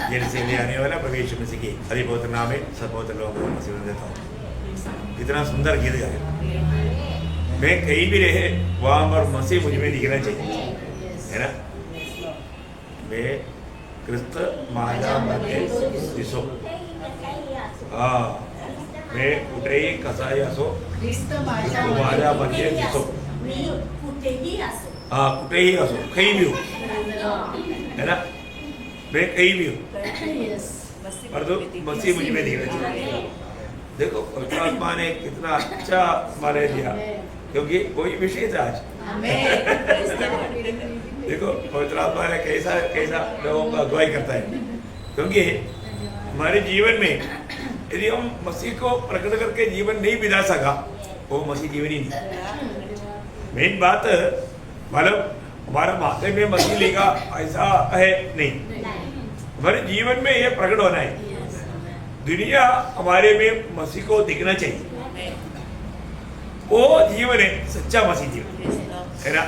जिनसे ले आने वाला प्रवेश मसीह की अधिपौत्र नाम है सपौत्र लोगों को मसीह देता हूँ। इतना सुंदर गीत गाया। मैं कहीं भी रहे वहाँ पर मसीह मुझ में दिखना चाहिए, है ना। मैं क्रिस्त माझ्या मध्ये दिसो। हाँ, मैं कुठेही कसाही असो ख्रिस्त माझ्या मध्ये दिसो। हाँ, कुठेही असो, कहीं भी हो, है ना। मैं कहीं भी हूँ और तो मसीह मुझ में दिखना चाहिए। देखो पवित्र आत्मा ने कितना अच्छा हमारे दिया, क्योंकि वही विषय था आज। देखो पवित्र आत्मा ने कैसा कैसा लोगों का अगुवाई करता है, क्योंकि हमारे जीवन में यदि हम मसीह को प्रकट करके जीवन नहीं बिता सका, वो मसीह जीवन ही नहीं। मेन बात मतलब हमारा माथे में मसीह लिखा ऐसा है नहीं, हमारे जीवन में ये प्रकट होना है। दुनिया हमारे में मसीह को दिखना चाहिए, वो जीवन है सच्चा मसीह जीवन, है ना।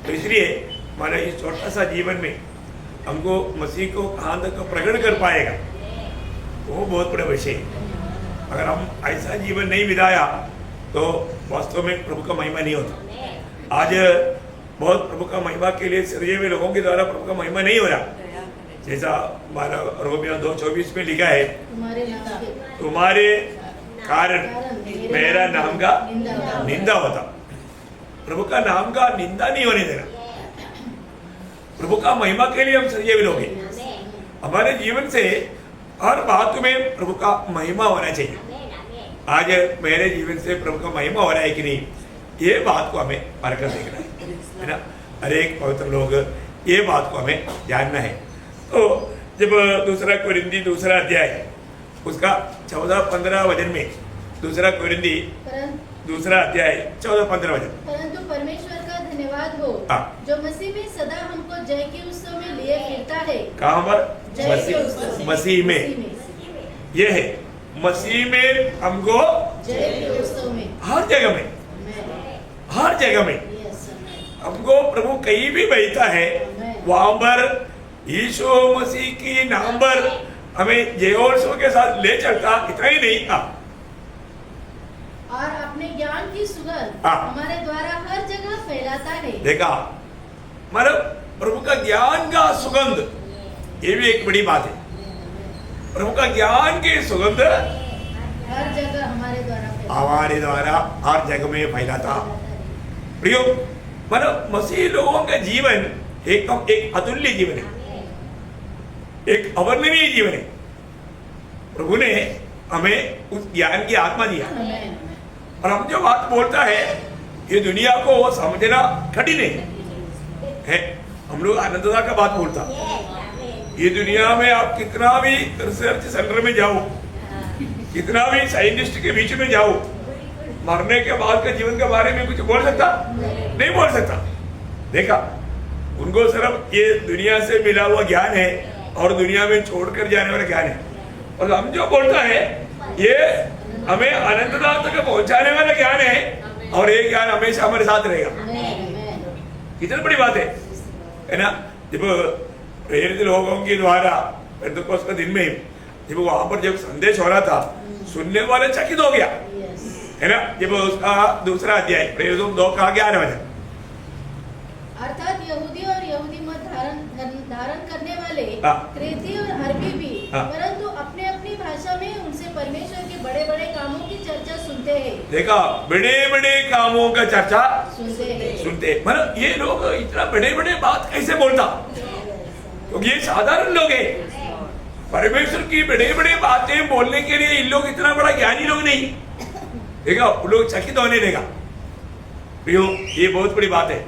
तो इसलिए हमारा ये छोटा सा जीवन में हमको मसीह को कहाँ तक प्रकट कर पाएगा, वो बहुत बड़ा विषय है। अगर हम ऐसा जीवन नहीं बिताया तो वास्तव में प्रभु का महिमा नहीं होता। आज बहुत प्रभु का महिमा के लिए सृजे हुए लोगों के द्वारा प्रभु का महिमा नहीं हो रहा। जैसा हमारा रोमियो 2:24 में लिखा है, तुम्हारे कारण मेरा नाम का निंदा होता। प्रभु का नाम का निंदा नहीं होने देना। प्रभु का महिमा के लिए हम सृजे हुए लोग हैं। हमारे जीवन से हर बात में प्रभु का महिमा होना चाहिए। आज मेरे जीवन से प्रभु का महिमा हो रहा है कि नहीं, ये बात को हमें परखकर देखना है ना। हर एक पवित्र लोग ये बात को हमें जानना है। तो जब दूसरा कोरिन्थी दूसरा अध्याय उसका 14-15 वचन में, दूसरा कोरिन्थी दूसरा अध्याय 14-15 वचन, परंतु परमेश्वर का धन्यवाद हो जो मसीह में सदा हमको जय के उत्सव में लिए फिरता है। कहाँ पर? मसीह में। ये है मसीह में हमको जय के उत्सव में, हर जगह में, हर जगह में हमको प्रभु कहीं भी बैठता है वहां पर यीशु मसीह की नाम पर हमें जयोत्सव के साथ ले चलता। इतना ही नहीं था, और अपने ज्ञान की सुगंध हमारे द्वारा हर जगह फैलाता है। देखा, मतलब प्रभु का ज्ञान का सुगंध, ये भी एक बड़ी बात है। प्रभु का ज्ञान की सुगंध हर जगह हमारे द्वारा हर जगह में फैलाता। प्रियो, मतलब मसीह लोगों का जीवन एक अतुल्य जीवन है, एक अवर्णनीय जीवन है। प्रभु ने हमें उस ज्ञान की आत्मा दिया, और हम जो बात बोलता है ये दुनिया को वो समझना कठिन है। हम लोग आनंदता का बात बोलता, ये दुनिया में आप कितना भी रिसर्च सेंटर में जाओ, कितना भी साइंटिस्ट के बीच में जाओ, मरने के बाद के जीवन के बारे में कुछ बोल सकता नहीं बोल सकता। देखा, उनको सिर्फ ये दुनिया से मिला हुआ ज्ञान है और दुनिया में छोड़कर जाने वाला ज्ञान है, और हम जो बोलता है ये हमें अनंतता तक पहुंचाने वाला ज्ञान है, और ये ज्ञान हमेशा हमारे साथ रहेगा। कितनी बड़ी बात है ना। जब प्रेरित लोगों के द्वारा पेंटेकोस्त के दिन में जब वहां पर जब संदेश हो रहा था, सुनने वाले चकित हो गया, है ना। जब उसका दूसरा अध्याय प्रेरितों 2 का 11 वचन, अर्थात यहूदी और यहूदी मत धारण करने वाले क्रेती और अरबी भी, परंतु अपने अपनी भाषा में उनसे परमेश्वर के बड़े बड़े कामों की चर्चा सुनते हैं। देखा, बड़े बड़े कामों का चर्चा सुनते। मतलब ये लोग इतना बड़े बड़े बात कैसे बोलता, क्योंकि ये साधारण लोग हैं। परमेश्वर की बड़े बड़े बातें बोलने के लिए इन लोग इतना बड़ा ज्ञानी लोग नहीं। देखा, वो लोग चकित होने देगा। प्रियो, ये बहुत बड़ी बात है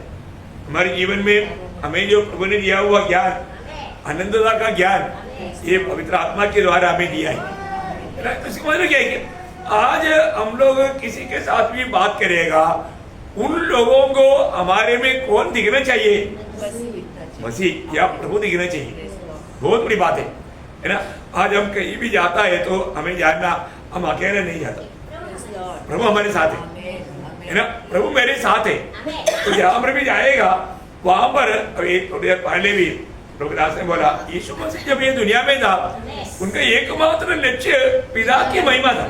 हमारे जीवन में। हमें जो प्रभु ने दिया हुआ ज्ञान, आनंदता का ज्ञान, ये पवित्र आत्मा के द्वारा हमें दिया है। तो इसका मतलब क्या है कि आज हम लोग किसी के साथ भी बात करेगा, उन लोगों को हमारे में कौन दिखना चाहिए? मसीह या प्रभु दिखना चाहिए। बहुत बड़ी बात है ना। आज हम कहीं भी जाता है तो हमें जानना हम अकेले नहीं जाता, प्रभु हमारे साथ है ना। प्रभु मेरे साथ है, तो जहां पर भी जाएगा वहां पर अभी थोड़ी देर पहले भी प्रभुदास ने बोला यीशु मसीह जब ये दुनिया में था उनका एकमात्र लक्ष्य पिता की महिमा था,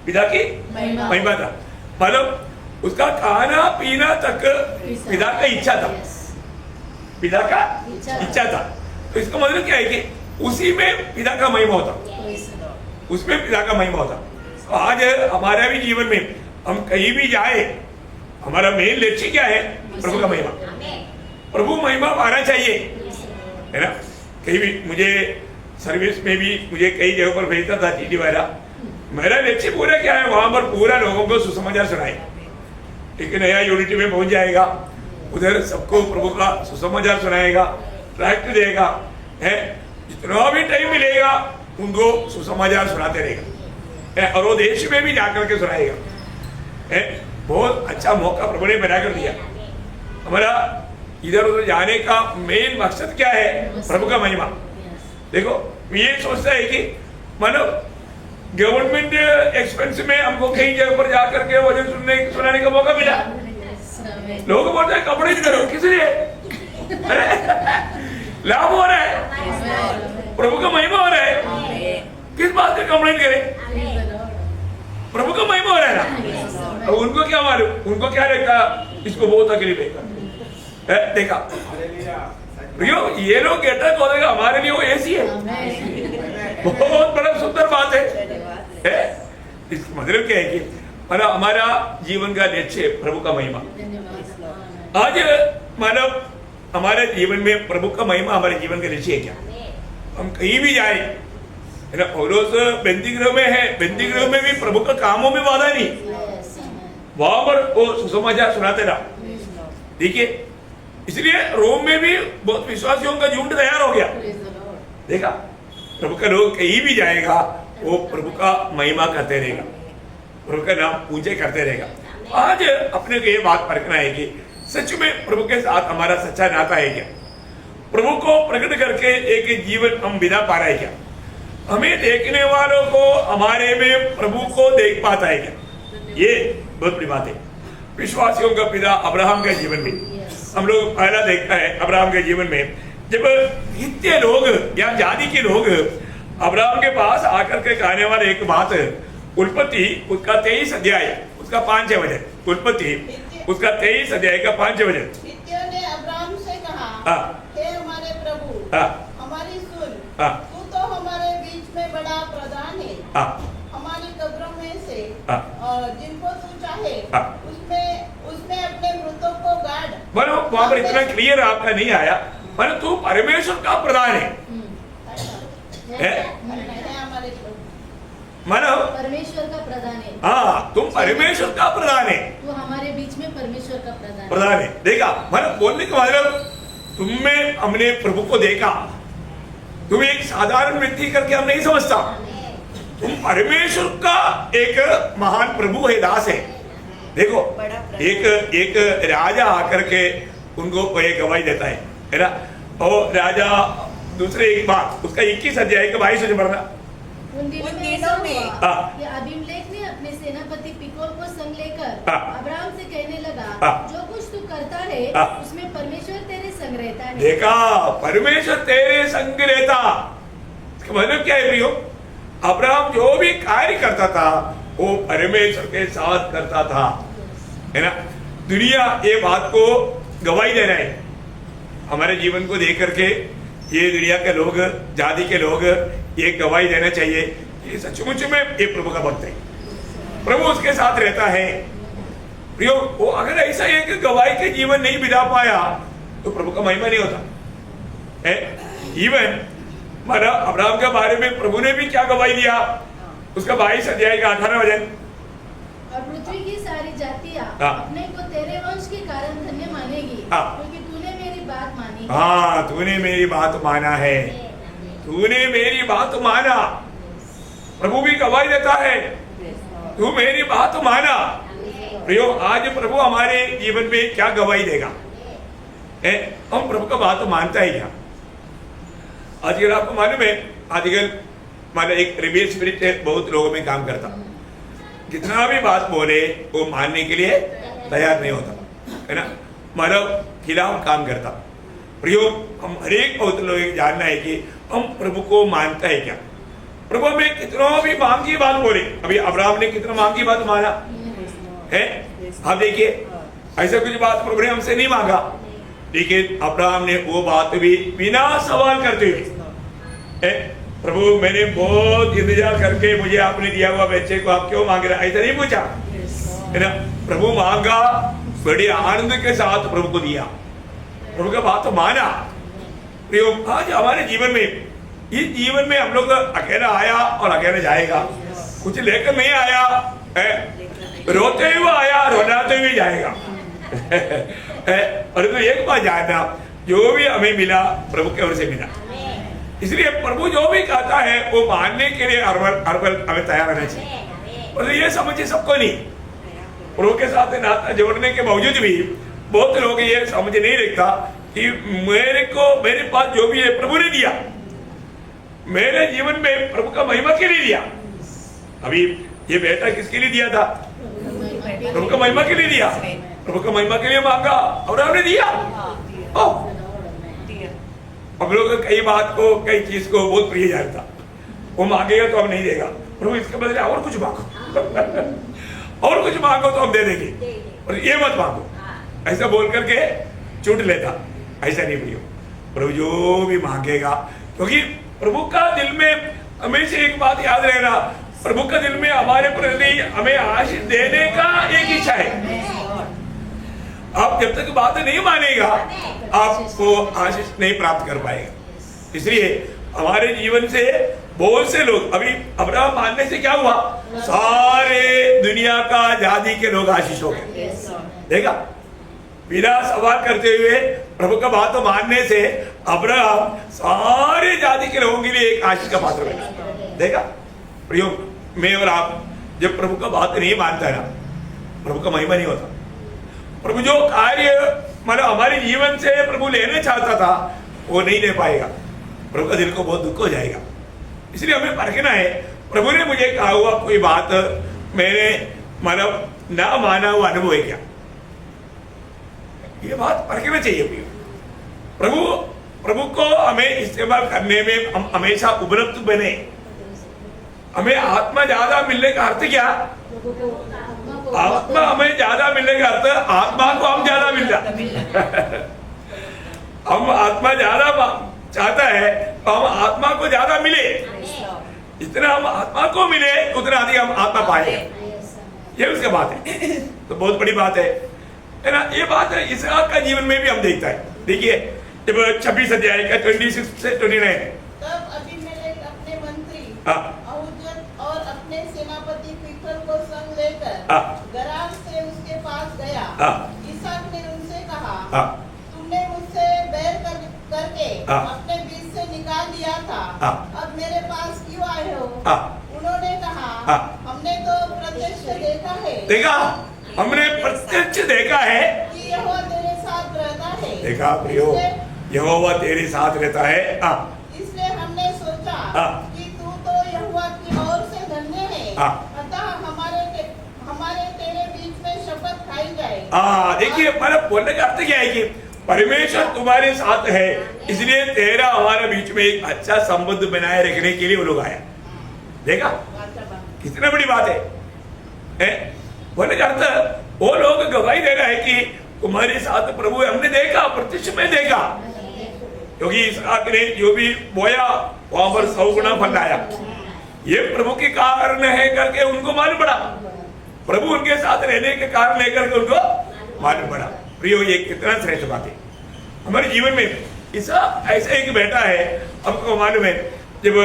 पिता की महिमा था। मतलब उसका खाना पीना तक पिता का इच्छा था, पिता का इच्छा था। तो इसका मतलब क्या है कि उसी में पिता का महिमा होता, उसमें पिता का महिमा होता। तो आज हमारा भी जीवन में हम कहीं भी जाए, हमारा मेन लक्ष्य क्या है? प्रभु का महिमा, प्रभु महिमा पाना चाहिए, है ना। कहीं भी मुझे सर्विस में भी मुझे कई जगह पर भेजता था टीटी वाला, मेरा लक्ष्य पूरा क्या है? वहां पर पूरा लोगों को सुसमाचार सुनाए। एक नया यूनिटी में पहुंच जाएगा, उधर सबको प्रभु का सुसमाचार सुनाएगा, ट्रैक्ट देगा, है जितना भी टाइम मिलेगा उनको सुसमाचार सुनाते रहेगा, और वो देश में भी जाकर के सुनाएगा। बहुत अच्छा मौका प्रभु ने बना कर दिया। हमारा इधर उधर जाने का मेन मकसद क्या है? प्रभु का महिमा। देखो ये सोचता है कि मतलब गवर्नमेंट एक्सपेंस में हमको कई जगह पर जाकर के वजन सुनाने का मौका मिला। लोग बोलते हैं कपड़े करो, किस लिए? लाभ हो रहा है, प्रभु का महिमा हो रहा है, किस बात का कंप्लेंट करें? प्रभु का महिमा हो रहा है ना। अब उनको क्या मालूम, उनको क्या लगता इसको बहुत तकलीफ है। देखा ये लोग कहता है हमारे लिए वो ऐसी है, बहुत बड़ा सुंदर बात है। इसका मतलब क्या है कि मतलब हमारा जीवन का लक्ष्य प्रभु का महिमा। आज मानव हमारे जीवन में प्रभु का महिमा हमारे जीवन का लक्ष्य है क्या? हम कहीं भी जाए, है ना। पौलुस बंदीगृह में है, बंदीगृह में भी प्रभु का कामों में बाधा नहीं, वहां पर वो सुसमाचार सुनाते रहा। देखिए इसलिए रोम में भी बहुत विश्वासियों का झुंड तैयार हो गया। देखा प्रभु का लोग कहीं भी जाएगा वो प्रभु का महिमा करते रहेगा, प्रभु का नाम पूजे करते रहेगा। आज अपने को ये बात परखना है कि सच में प्रभु के साथ हमारा सच्चा नाता है क्या? प्रभु को प्रकट करके एक जीवन हम बिता पा रहे हैं क्या? हमें देखने वालों को हमारे में प्रभु को देख पाता है क्या? ये बहुत बड़ी बात है। विश्वासियों का पिता अब्राहम के जीवन में हम लोग पहला देखता है, अब्राहम के जीवन में जब हित्य लोग या जाति के लोग अब्राहम के पास आकर के कहने वाले एक बात, उत्पत्ति उसका 23 अध्याय उसका 5 वचन, उत्पत्ति उसका 23 अध्याय का 5 वचन। हित्तियों ने अब्राहम से कहा, हे हमारे प्रभु, हमारी सुन, तू तो हमारे बीच में बड़ा प्रधान है, हमारी कब्रों में से जिनको तू चाहे उसमें अपने मृतों को गाड़। बोलो वहां पर इतना क्लियर आपका नहीं आया, पर तू परमेश्वर का प्रधान है, मानो परमेश्वर का प्रधान है। हाँ तुम परमेश्वर का प्रधान है, तो हमारे बीच में परमेश्वर का प्रधान है। देखा मतलब बोलने का मतलब तुम में हमने प्रभु को देखा, तुम एक साधारण व्यक्ति करके हम नहीं समझता, तुम परमेश्वर का एक महान प्रभु है, दास है। देखो एक राजा आकर के उनको एक गवाही देता है ना, और राजा दूसरे एक बात उसका 21 अध्याय का 22 से पढ़ना। उन दिनों में कि अबीमेलेक ने अपने सेनापति पिकोल को संग लेकर अब्राहम से कहने लगा, जो कुछ तू करता है उसमें परमेश्वर तेरे संग रहता है। देखा परमेश्वर तेरे संग रहता, इसका मतलब क्या है प्रियो? अब्राहम जो भी कार्य करता था वो परमेश्वर के साथ करता था, है ना। दुनिया ये बात को गवाही दे रहे हैं, हमारे जीवन को देख करके ये दुनिया के लोग, जाति के लोग ये गवाही देना चाहिए कि सचमुच में ये प्रभु का भक्त है, प्रभु उसके साथ रहता है। प्रियो वो अगर ऐसा एक गवाही के जीवन नहीं बिता पाया तो प्रभु का महिमा नहीं होता है। इवन माना अब्राहम के बारे में प्रभु ने भी क्या गवाही दिया, उसका 22 अध्याय का 18 वचन। और पृथ्वी की सारी जातियां अपने को तेरे वंश के कारण धन्य मानेगी, क्योंकि तूने मेरी बात मानी। हाँ तूने मेरी बात माना है, तूने मेरी बात माना। प्रभु भी गवाही देता है, तू मेरी बात माना। प्रियो आज प्रभु हमारे जीवन में क्या गवाही देगा? हम प्रभु का बात मानता है क्या? आजकल आपको मालूम है, आजकल मानो एक रिबेल स्पिरिट बहुत लोगों में काम करता, जितना भी बात बोले वो मानने के लिए तैयार नहीं होता, है ना। मानव खिलाफ काम करता। प्रियो, हम हर एक बहुत लोग जानना है कि हम प्रभु को मानता है क्या। प्रभु में कितनों भी मांग की बात बोले, अभी अब्राहम ने कितना मांग की बात माना है। आप देखिए, ऐसा कुछ बात प्रभु ने हमसे नहीं मांगा, लेकिन अब्राहम ने वो बात भी बिना सवाल करते हुए, प्रभु मैंने बहुत इंतजार करके मुझे आपने दिया हुआ बच्चे को आप क्यों मांग रहे, ऐसा नहीं पूछा है ना। प्रभु मांगा, बड़े आनंद के साथ प्रभु को दिया, प्रभु का बात माना। प्रियो, आज हमारे जीवन में, इस जीवन में हम लोग अकेला आया और अकेला जाएगा, कुछ लेकर नहीं आया, रोते हुए आया, रोनाते हुए जाएगा। और तो एक बात जानना, जो भी हमें मिला प्रभु की ओर से मिला, इसलिए प्रभु जो भी कहता है वो मानने के लिए हर वक्त हमें तैयार रहना चाहिए। और ये समझिए सबको नहीं, प्रभु के साथ नाता जोड़ने के बावजूद भी बहुत लोग ये समझ नहीं रखता कि मेरे पास जो भी है प्रभु ने दिया, मेरे जीवन में प्रभु का महिमा के लिए दिया। अभी ये बेटा किसके लिए दिया था? प्रभु का महिमा के लिए दिया, प्रभु का महिमा के लिए मांगा और हमने दिया। हम लोग कई बात को, कई चीज को बहुत प्रिय जानता, वो मांगेगा तो हम नहीं देगा, प्रभु इसके बदले और कुछ मांगो और कुछ मांगो तो हम दे देंगे, और ये मत मांगो, ऐसा बोल करके छूट लेता। ऐसा नहीं प्रियो, प्रभु जो भी मांगेगा, क्योंकि प्रभु का दिल में हमेशा एक बात याद रहना, प्रभु का दिल में हमारे प्रति हमें आशीष देने का एक इच्छा है। आप जब तक बात नहीं मानेगा आपको आशीष नहीं प्राप्त कर पाएगा। इसलिए हमारे जीवन से बहुत से लोग, अभी अब्राहम मानने से क्या हुआ, सारे दुनिया का जाति के लोग आशीष हो गए। देखा, बिना सवाल करते हुए प्रभु का बात मानने से अब्राहम सारे जाति के लोगों के लिए एक आशीष का पात्र बना। देखा प्रियो, मैं और आप जब प्रभु का बात नहीं मानता है ना, प्रभु का महिमा नहीं होता। प्रभु जो कार्य मतलब हमारे जीवन से प्रभु लेना चाहता था वो नहीं ले पाएगा, प्रभु का दिल को बहुत दुख हो जाएगा। इसलिए हमें परखना है, प्रभु ने मुझे कहा हुआ कोई बात मैंने मतलब ना माना हुआ अनुभव है क्या, ये बात परखना चाहिए। प्रभु को हमें इस्तेमाल करने में हम हमेशा उपलब्ध बने। हमें आत्मा ज्यादा मिलने का अर्थ क्या, आत्मा हमें ज्यादा मिलने का अर्थ आत्मा को हम ज्यादा मिल जाए। हम आत्मा ज्यादा चाहता है तो हम आत्मा को ज्यादा मिले, जितना हम आत्मा को मिले उतना अधिक हम आत्मा पाएंगे, ये उसकी बात है। तो बहुत बड़ी बात है ना, ये बात है इसहाक का जीवन में भी हम देखता है। देखिए जब 26 अध्याय का 26 से 29, तब अबीमेलेक अपने मंत्री अहुज्जत और अपने सेनापति फिक्र को संग लेकर गरार से उसके पास गया। इसहाक ने उनसे कहा, तुमने मुझसे बैर करके अपने बीच से निकाल दिया था, अब मेरे पास क्यों आए हो? उन्होंने कहा, हमने तो प्रत्यक्ष देखा है। देखा, हमने प्रत्यक्ष देखा है कि यहोवा तेरे साथ रहता है। देखा प्रियो, यहोवा तेरे साथ रहता है। इसलिए हमने सोचा कि तू तो यहोवा की ओर से धन्य है, अतः हमारे तेरे बीच में शपथ खाई जाए। देखिए मतलब बोलने का अर्थ क्या है कि परमेश्वर तुम्हारे साथ है, इसलिए तेरा हमारे बीच में एक अच्छा संबंध बनाए रखने के लिए वो लोग आया। देखा कितना बड़ी बात है। बोलने का अर्थ वो लोग गवाही दे रहा है कि तुम्हारे साथ प्रभु हमने देखा, प्रत्यक्ष में देखा, क्योंकि इसहाक ने जो भी बोया वहां पर 100 गुना फल आया। ये प्रभु के कारण है करके उनको मालूम पड़ा, प्रभु उनके साथ रहने के कारण लेकर के उनको मालूम पड़ा। प्रियो, ये कितना श्रेष्ठ बात है हमारे जीवन में। इसहाक ऐसा एक बेटा है, आपको मालूम है जब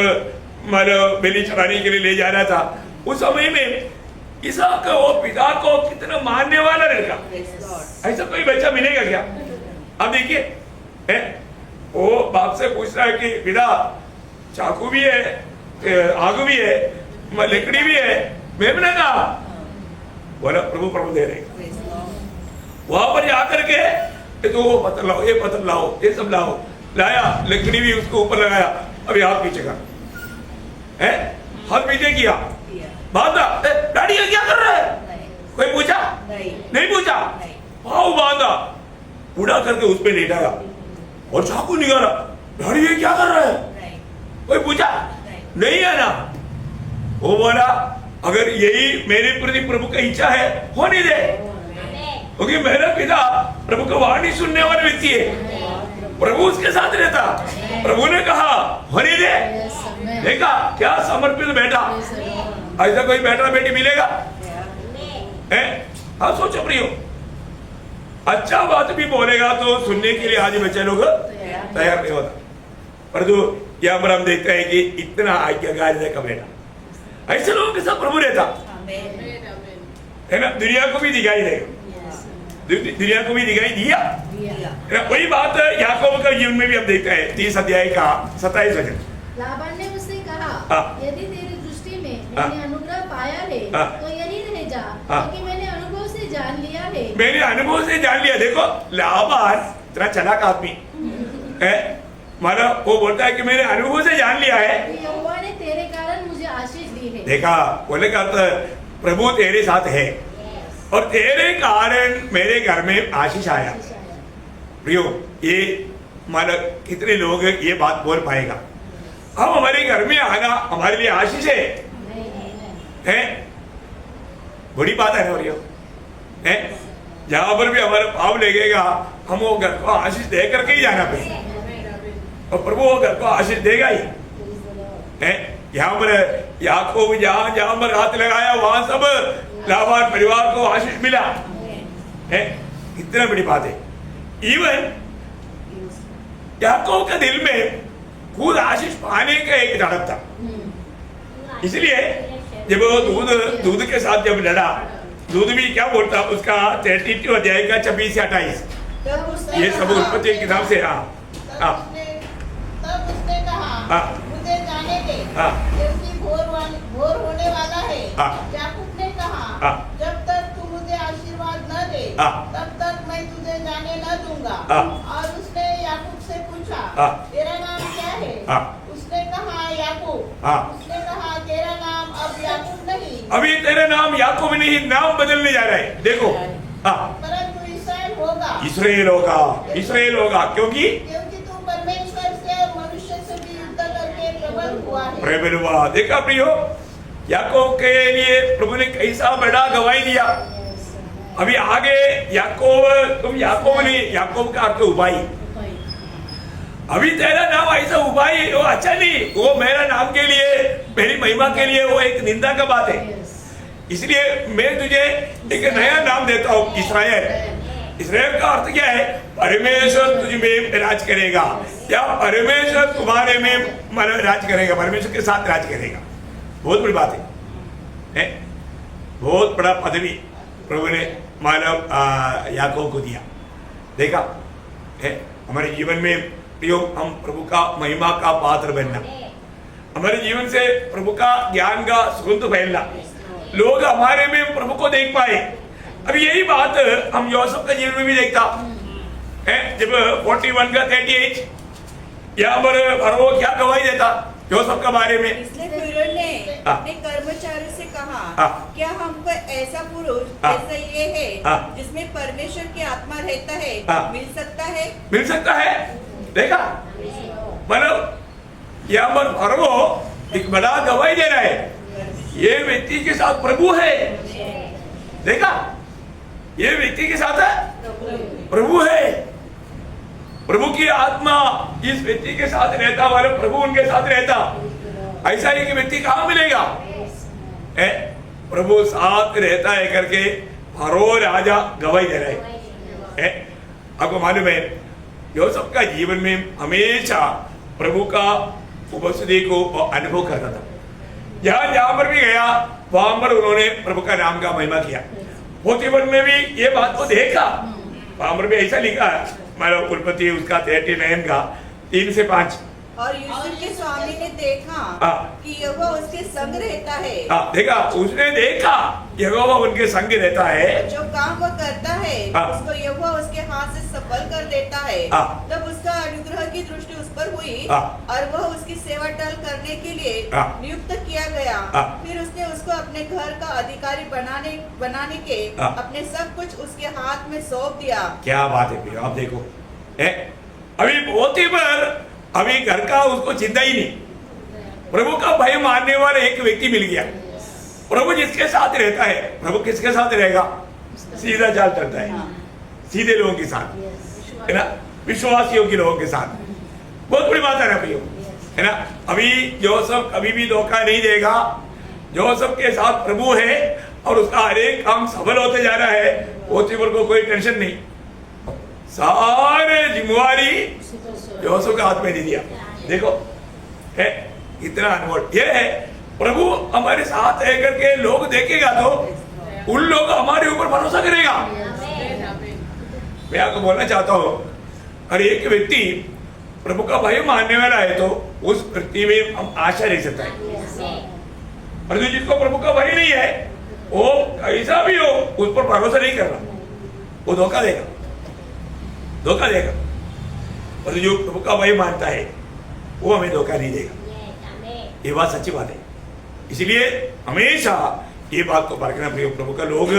मतलब बलि चढ़ाने के लिए ले जा रहा था, उस समय में इसहाक वो पिता को कितना मानने वाला लड़का, ऐसा कोई बच्चा मिलेगा क्या? अब देखिए वो बाप से पूछ रहा है कि पिता चाकू भी है, आग भी है, लकड़ी भी है, मेमना का बोला प्रभु प्रभु दे रहे। वहां पर जाकर के तो वो पत्थर लाओ, ये पत्थर लाओ, ये सब लाओ, लाया, लकड़ी भी उसको ऊपर लगाया, अभी हाथ पीछे कर है, हाथ पीछे किया, बांधा, डैडी क्या कर रहा है? कोई पूछा? नहीं पूछा, पाँव बांधा, उड़ा करके उस पे लेटाया, और चाकू निकाला। डैडी ये क्या कर रहा है? कोई पूछा नहीं है ना। वो बोला अगर यही मेरे प्रति प्रभु की इच्छा है होने दे, क्योंकि मेरा पिता प्रभु का वाणी सुनने वाला व्यक्ति है, प्रभु उसके साथ रहता। प्रभु ने कहा होने दे। देखा क्या समर्पित बेटा। ऐसा कोई बेटा बेटी मिलेगा? हाँ सोचो प्रियो, अच्छा बात भी बोलेगा तो सुनने के लिए आज बच्चे लोग तैयार नहीं होता, परंतु यहाँ पर हम देखते हैं कि इतना आज्ञाकारी का बेटा, ऐसे लोगों के साथ प्रभु रहता है ना। दुनिया को भी दिखाई देगा, दुनिया को भी दिखाई दिया। वही बात याकूब का जीवन में भी हम देखते हैं 30 अध्याय का 27 वचन। लाबान ने उससे कहा यदि तेरी दृष्टि में मैंने अनुग्रह पाया है तो यही रह जा, क्योंकि मैंने अनुभव से जान लिया है। मैंने अनुभव से जान लिया। देखो लाबान इतना चालाक आदमी है, माना वो बोलता है कि मैंने अनुभव से जान लिया है, यहोवा ने तेरे कारण मुझे आशीष दी है। देखा बोले का प्रभु तेरे साथ है और तेरे कारण मेरे घर में आशीष आया। प्रियो ये माना कितने लोग ये बात बोल पाएगा? हम हमारे घर में आना हमारे लिए आशीष है? बड़ी बात है ना। जहां पर भी हमारा पाव लगेगा हम वो घर को आशीष दे करके ही जाना पे, और प्रभु वो घर को आशीष देगा ही है। यहाँ पर याकूब जहां जहां पर हाथ लगाया वहां सब लाबान परिवार को आशीष मिला है। इतना बड़ी बात है। इवन याकूब के दिल में खुद आशीष पाने का एक धड़क था, इसलिए जब वो दूध के साथ जब लड़ा, दूध भी क्या बोलता उसका 32 अध्याय का 26 से 28 ये सब उत्पत्ति की किताब से। तब उसने कहा मुझे जाने दे, क्योंकि भोर होने वाला है। याकूब ने कहा जब तक तू मुझे आशीर्वाद न दे तब तक मैं तुझे जाने न दूंगा। और उसने याकूब से पूछा तेरा नाम क्या है? उसने कहा याकूब। उसने कहा तेरा नाम अब याकूब नहीं, अभी तेरा नाम याकूब नहीं, नाम बदलने जा रहा है। देखो परंतु इस्राएल होगा। इस्राएल होगा, इस्राएल होगा, क्योंकि तू परमेश्वर से और मनुष्य से भी युद्ध करके प्रबल हुआ है। प्रबल हुआ। देखा प्रियो, याकूब के लिए प्रभु ने कैसा बड़ा गवाही दिया। अभी आगे याकूब, तुम याकूब नहीं, याकूब का अर्थ उपाई। अभी तेरा नाम ऐसा उपाई वो अच्छा नहीं, वो मेरा नाम के लिए मेरी महिमा के लिए वो एक निंदा का बात है। इसलिए मैं तुझे एक नया नाम देता हूँ इस्राएल। इस्राएल का अर्थ क्या है? परमेश्वर तुझ में राज करेगा, या परमेश्वर तुम्हारे में राज करेगा, परमेश्वर के साथ राज करेगा। बहुत बड़ी बात है? बहुत बड़ा पदवी प्रभु ने मानव याकूब को दिया। देखा है हमारे जीवन में प्रियो, हम प्रभु का महिमा का पात्र बनना, हमारे जीवन से प्रभु का ज्ञान का सुगंध फैलना, लोग हमारे में प्रभु को देख पाए। अब यही बात हम यूसुफ के जीवन में भी देखता है। जब 41 का 38 यहाँ पर फरो क्या गवाही देता यूसुफ के बारे में? इसलिए फिरौन ने अपने कर्मचारियों से कहा क्या हमको ऐसा पुरुष जैसा ये है जिसमें परमेश्वर की आत्मा रहता है मिल सकता है? मिल सकता है। देखा मतलब यहाँ पर फरो एक बड़ा गवाही दे रहा है, ये व्यक्ति के साथ प्रभु है। देखा ये व्यक्ति के साथ है प्रभु है, प्रभु की आत्मा इस व्यक्ति के साथ रहता वाले प्रभु उनके साथ रहता। ऐसा एक व्यक्ति कहाँ मिलेगा? प्रभु साथ रहता है करके फरो राजा गवाही दे रहे हैं। आपको मालूम है यूसुफ का जीवन में हमेशा प्रभु का उपस्थिति को अनुभव करता था। जहां पर भी गया वहां पर उन्होंने प्रभु का नाम का महिमा किया। पोतीफर में भी ये बात को देखा, वहां पर भी ऐसा लिखा है मेरा उत्पत्ति उसका 39 का 3 से 5। और यूसुफ के स्वामी ने देखा कि यहोवा उसके संग रहता है। देखा उसने देखा यहोवा उनके संग रहता है, जो काम वो करता है उसको यहोवा उसके हाथ से सफल कर देता है। तब उसका अनुग्रह की दृष्टि उस पर हुई और वह उसकी सेवा टल करने के लिए नियुक्त किया गया। फिर उसने उसको अपने घर का अधिकारी बनाने के अपने सब कुछ उसके हाथ में सौंप दिया। क्या बात है आप देखो अभी पोती पर अभी घर का उसको चिंता ही नहीं, प्रभु का भय मानने वाला एक व्यक्ति मिल गया। प्रभु जिसके साथ रहता है, प्रभु किसके साथ रहेगा? सीधा चाल चलता है, सीधे लोगों के साथ, है ना, विश्वासियों के लोगों के साथ। बहुत बड़ी बात है ना भैया, है ना। अभी जोसेफ कभी भी धोखा नहीं देगा। जोसेफ के साथ प्रभु है और उसका हर एक काम सफल होते जा रहा है। पोतीफर को कोई टेंशन नहीं, सारे जिम्मेवारी जोसेफ के हाथ में दे दिया। देखो है इतना अनमोल ये है। प्रभु हमारे साथ है करके लोग देखेगा तो उन लोग हमारे ऊपर भरोसा करेगा। मैं आपको बोलना चाहता हूँ, हर एक व्यक्ति प्रभु का भय मानने वाला है तो उस व्यक्ति में हम आशा रह सकता है। और जो जिसको प्रभु का भय नहीं है, वो ऐसा भी हो उस पर भरोसा नहीं करना, वो धोखा देगा, धोखा देगा। और जो प्रभु का भय मानता है वो हमें धोखा नहीं देगा। ये बात सच्ची बात है। इसलिए हमेशा ये बात को परखना प्रिय प्रभु का लोग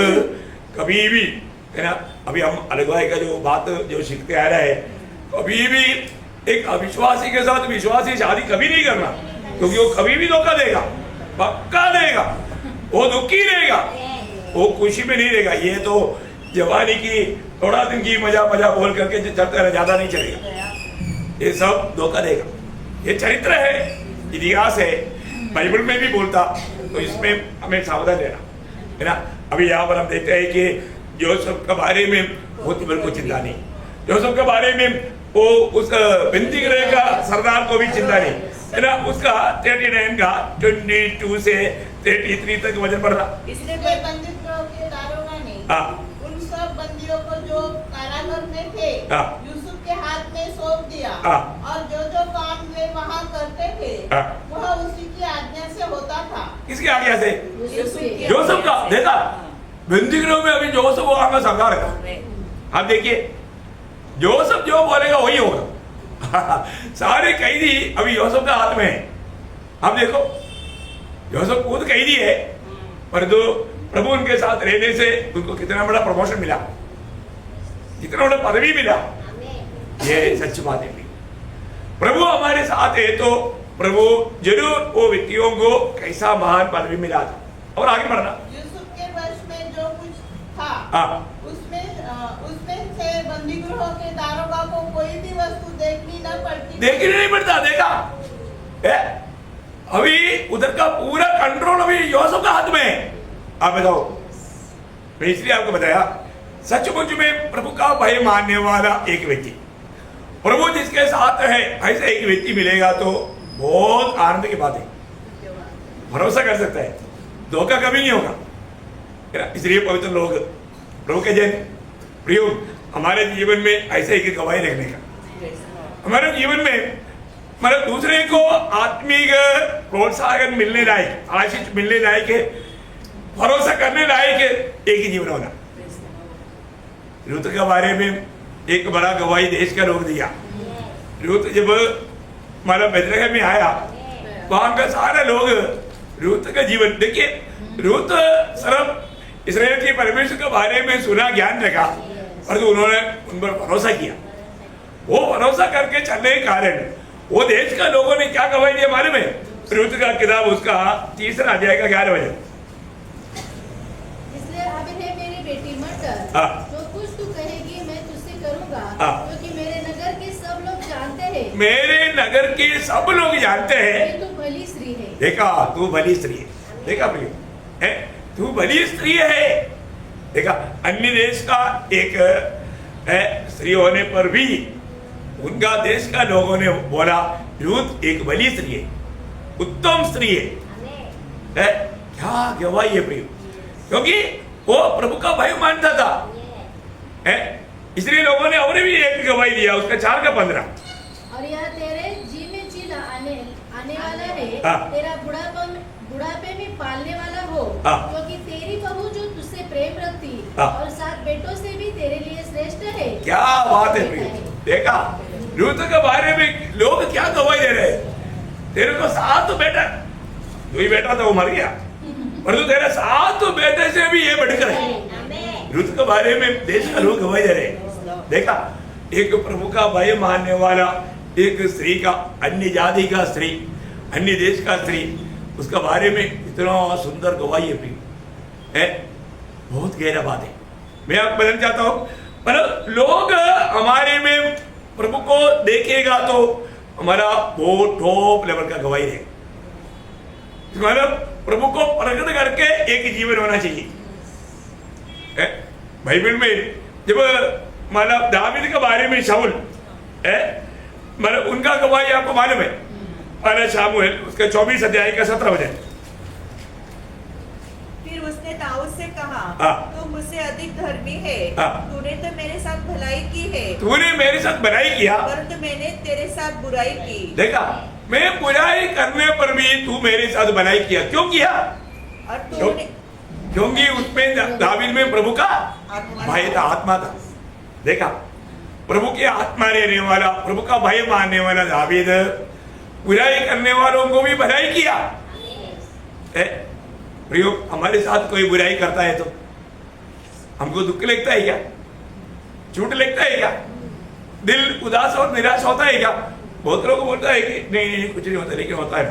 कभी भी, है ना, अभी हम अलगाई का जो बात जो सीखते आ रहा है, कभी भी एक अविश्वासी के साथ विश्वासी शादी कभी नहीं करना, क्योंकि वो कभी भी धोखा देगा, पक्का देगा। वो दुखी रहेगा, वो खुशी में नहीं रहेगा। ये तो जवानी की थोड़ा दिन की मजा मजा बोल करके चलता रहे, ज्यादा नहीं चलेगा। ये सब धोखा देगा। ये चरित्र है, इतिहास है, बाइबल में भी बोलता, तो इसमें हमें सावधान रहना, है ना। अभी यहाँ पर हम देखते हैं कि जोसेफ के बारे में पोतीफर को चिंता नहीं, जोसेफ के बारे में वो उस बिन्ती गृह का सरदार को भी चिंता नहीं, है ना। उसका 39 का 22 से 33 तक वजन बढ़ रहा। इसलिए बंदी के दारोगा ने उन सब बंदियों को जो कारागार में थे यूसुफ के हाथ में सौंप दिया, और जो जो काम वे वहाँ करते थे वह उसी की आज्ञा से होता था। किसकी आज्ञा से? जोसेफ का। देखा बंदी गृह में अभी जोसेफ वहां का सरदार है। आप देखिए जोसेफ जो बोलेगा वही होगा। सारे कैदी अभी जोसेफ के हाथ में है। आप देखो जोसेफ खुद कैदी है, पर जो प्रभु उनके साथ रहने से उनको कितना बड़ा प्रमोशन मिला, कितना बड़ा पदवी मिला। ये सच बात है। प्रभु हमारे साथ है तो प्रभु जरूर वो व्यक्तियों को कैसा महान पदवी मिला था। और आगे बढ़ना, यूसुफ के वश में जो कुछ था उसमें से बंदी गृह के दारोगा को कोई भी वस्तु देखनी न पड़ती, देखनी नहीं पड़ता। देखा अभी उधर का पूरा कंट्रोल अभी यूसुफ का हाथ में है। आप बताओ, मैं इसलिए आपको बताया, सचमुच में प्रभु का भय मानने वाला एक व्यक्ति, प्रभु जिसके साथ है, ऐसे एक व्यक्ति मिलेगा तो बहुत आनंद की बात है। भरोसा कर सकता है, धोखा कभी नहीं होगा। इसलिए पवित्र लोग, प्रभु के जन प्रियो, हमारे जीवन में ऐसे एक गवाही रखने का, हमारे जीवन में मतलब दूसरे को आत्मिक प्रोत्साहन मिलने लायक, आशीष मिलने लायक है, भरोसा करने लायक एक ही जीवन होना। रूत के बारे में एक बड़ा गवाही देश का लोग दिया। रूत जब मतलब बेथलेहम में आया, वहां का सारे लोग रूत का जीवन देखिए। रूत सिर्फ इस्राएल के परमेश्वर के बारे में सुना, ज्ञान रखा, पर उन्होंने उन पर भरोसा किया। वो भरोसा करके चलने के कारण वो देश का लोगों ने क्या गवाही दिया मालूम है? रूत का किताब उसका 3 अध्याय का 11 वचन। इसलिए अब है मेरी बेटी मत डर, जो कुछ तू कहेगी मैं तुझसे करूंगा, क्योंकि मेरे नगर के सब लोग जानते हैं, मेरे नगर के सब लोग जानते हैं तू भली स्त्री है। देखा, तू भली स्त्री है। देखा प्रियो, है तू भली स्त्री है। देखा, अन्य देश का एक है स्त्री होने पर भी उनका देश का लोगों ने बोला रूत एक भली स्त्री है, उत्तम स्त्री है। क्या गवाही है प्रियो, क्योंकि वो प्रभु का भय मानता था, है इसलिए लोगों ने और भी एक गवाही दिया, उसका 4 का 15। और यह तेरे जी में चिल आने वाला है, तेरा बुढ़ापे में पालने वाला हो, क्योंकि तेरी बहू जो तुझसे प्रेम रखती और 7 बेटों से भी तेरे लिए श्रेष्ठ है। क्या बात है प्रियो। देखा रूत के बारे में लोग क्या गवाही दे रहे हैं। तेरे को 7 बेटा, 2 ही बेटा तो वो मर गया, परंतु तेरे 7 बेटे से भी ये बढ़कर है। रूत के बारे में देश का लोग गवाही दे रहे हैं। देखा एक प्रभु का भय मानने वाला एक स्त्री का, अन्य जाति का स्त्री, अन्य देश का स्त्री, उसका बारे में इतना सुंदर गवाही है, बहुत गहरा बात है। मैं आपको बताना चाहता हूं, पर लोग हमारे में प्रभु को देखेगा तो हमारा बहुत टॉप लेवल का गवाही है। मतलब प्रभु को प्रकट करके एक जीवन होना चाहिए। बाइबल में जब मतलब दावीद के बारे में शाऊल मतलब उनका गवाही आपको मालूम है, पहले शामुएल उसके 24 अध्याय का 17 वचन। फिर उसने दाऊद से कहा, तू मुझसे अधिक धर्मी है, तूने तो मेरे साथ भलाई की है, तूने मेरे साथ भलाई किया, परंतु मैंने तेरे साथ बुराई की। देखा, मैं बुराई करने पर भी तू मेरे साथ भलाई किया। क्यों किया? और तूने क्योंकि उसमें दावीद में प्रभु का भय था, आत्मा था। देखा, प्रभु की आत्मा रहने वाला, प्रभु का भय मानने वाला दावीद बुराई करने वालों को भी भलाई किया। प्रियो, हमारे साथ कोई बुराई करता है तो हमको दुख लगता है क्या? चोट लगता है क्या? दिल उदास और निराश होता है क्या? बहुत लोग बोलता है कि नहीं कुछ नहीं होता, लेकिन होता है।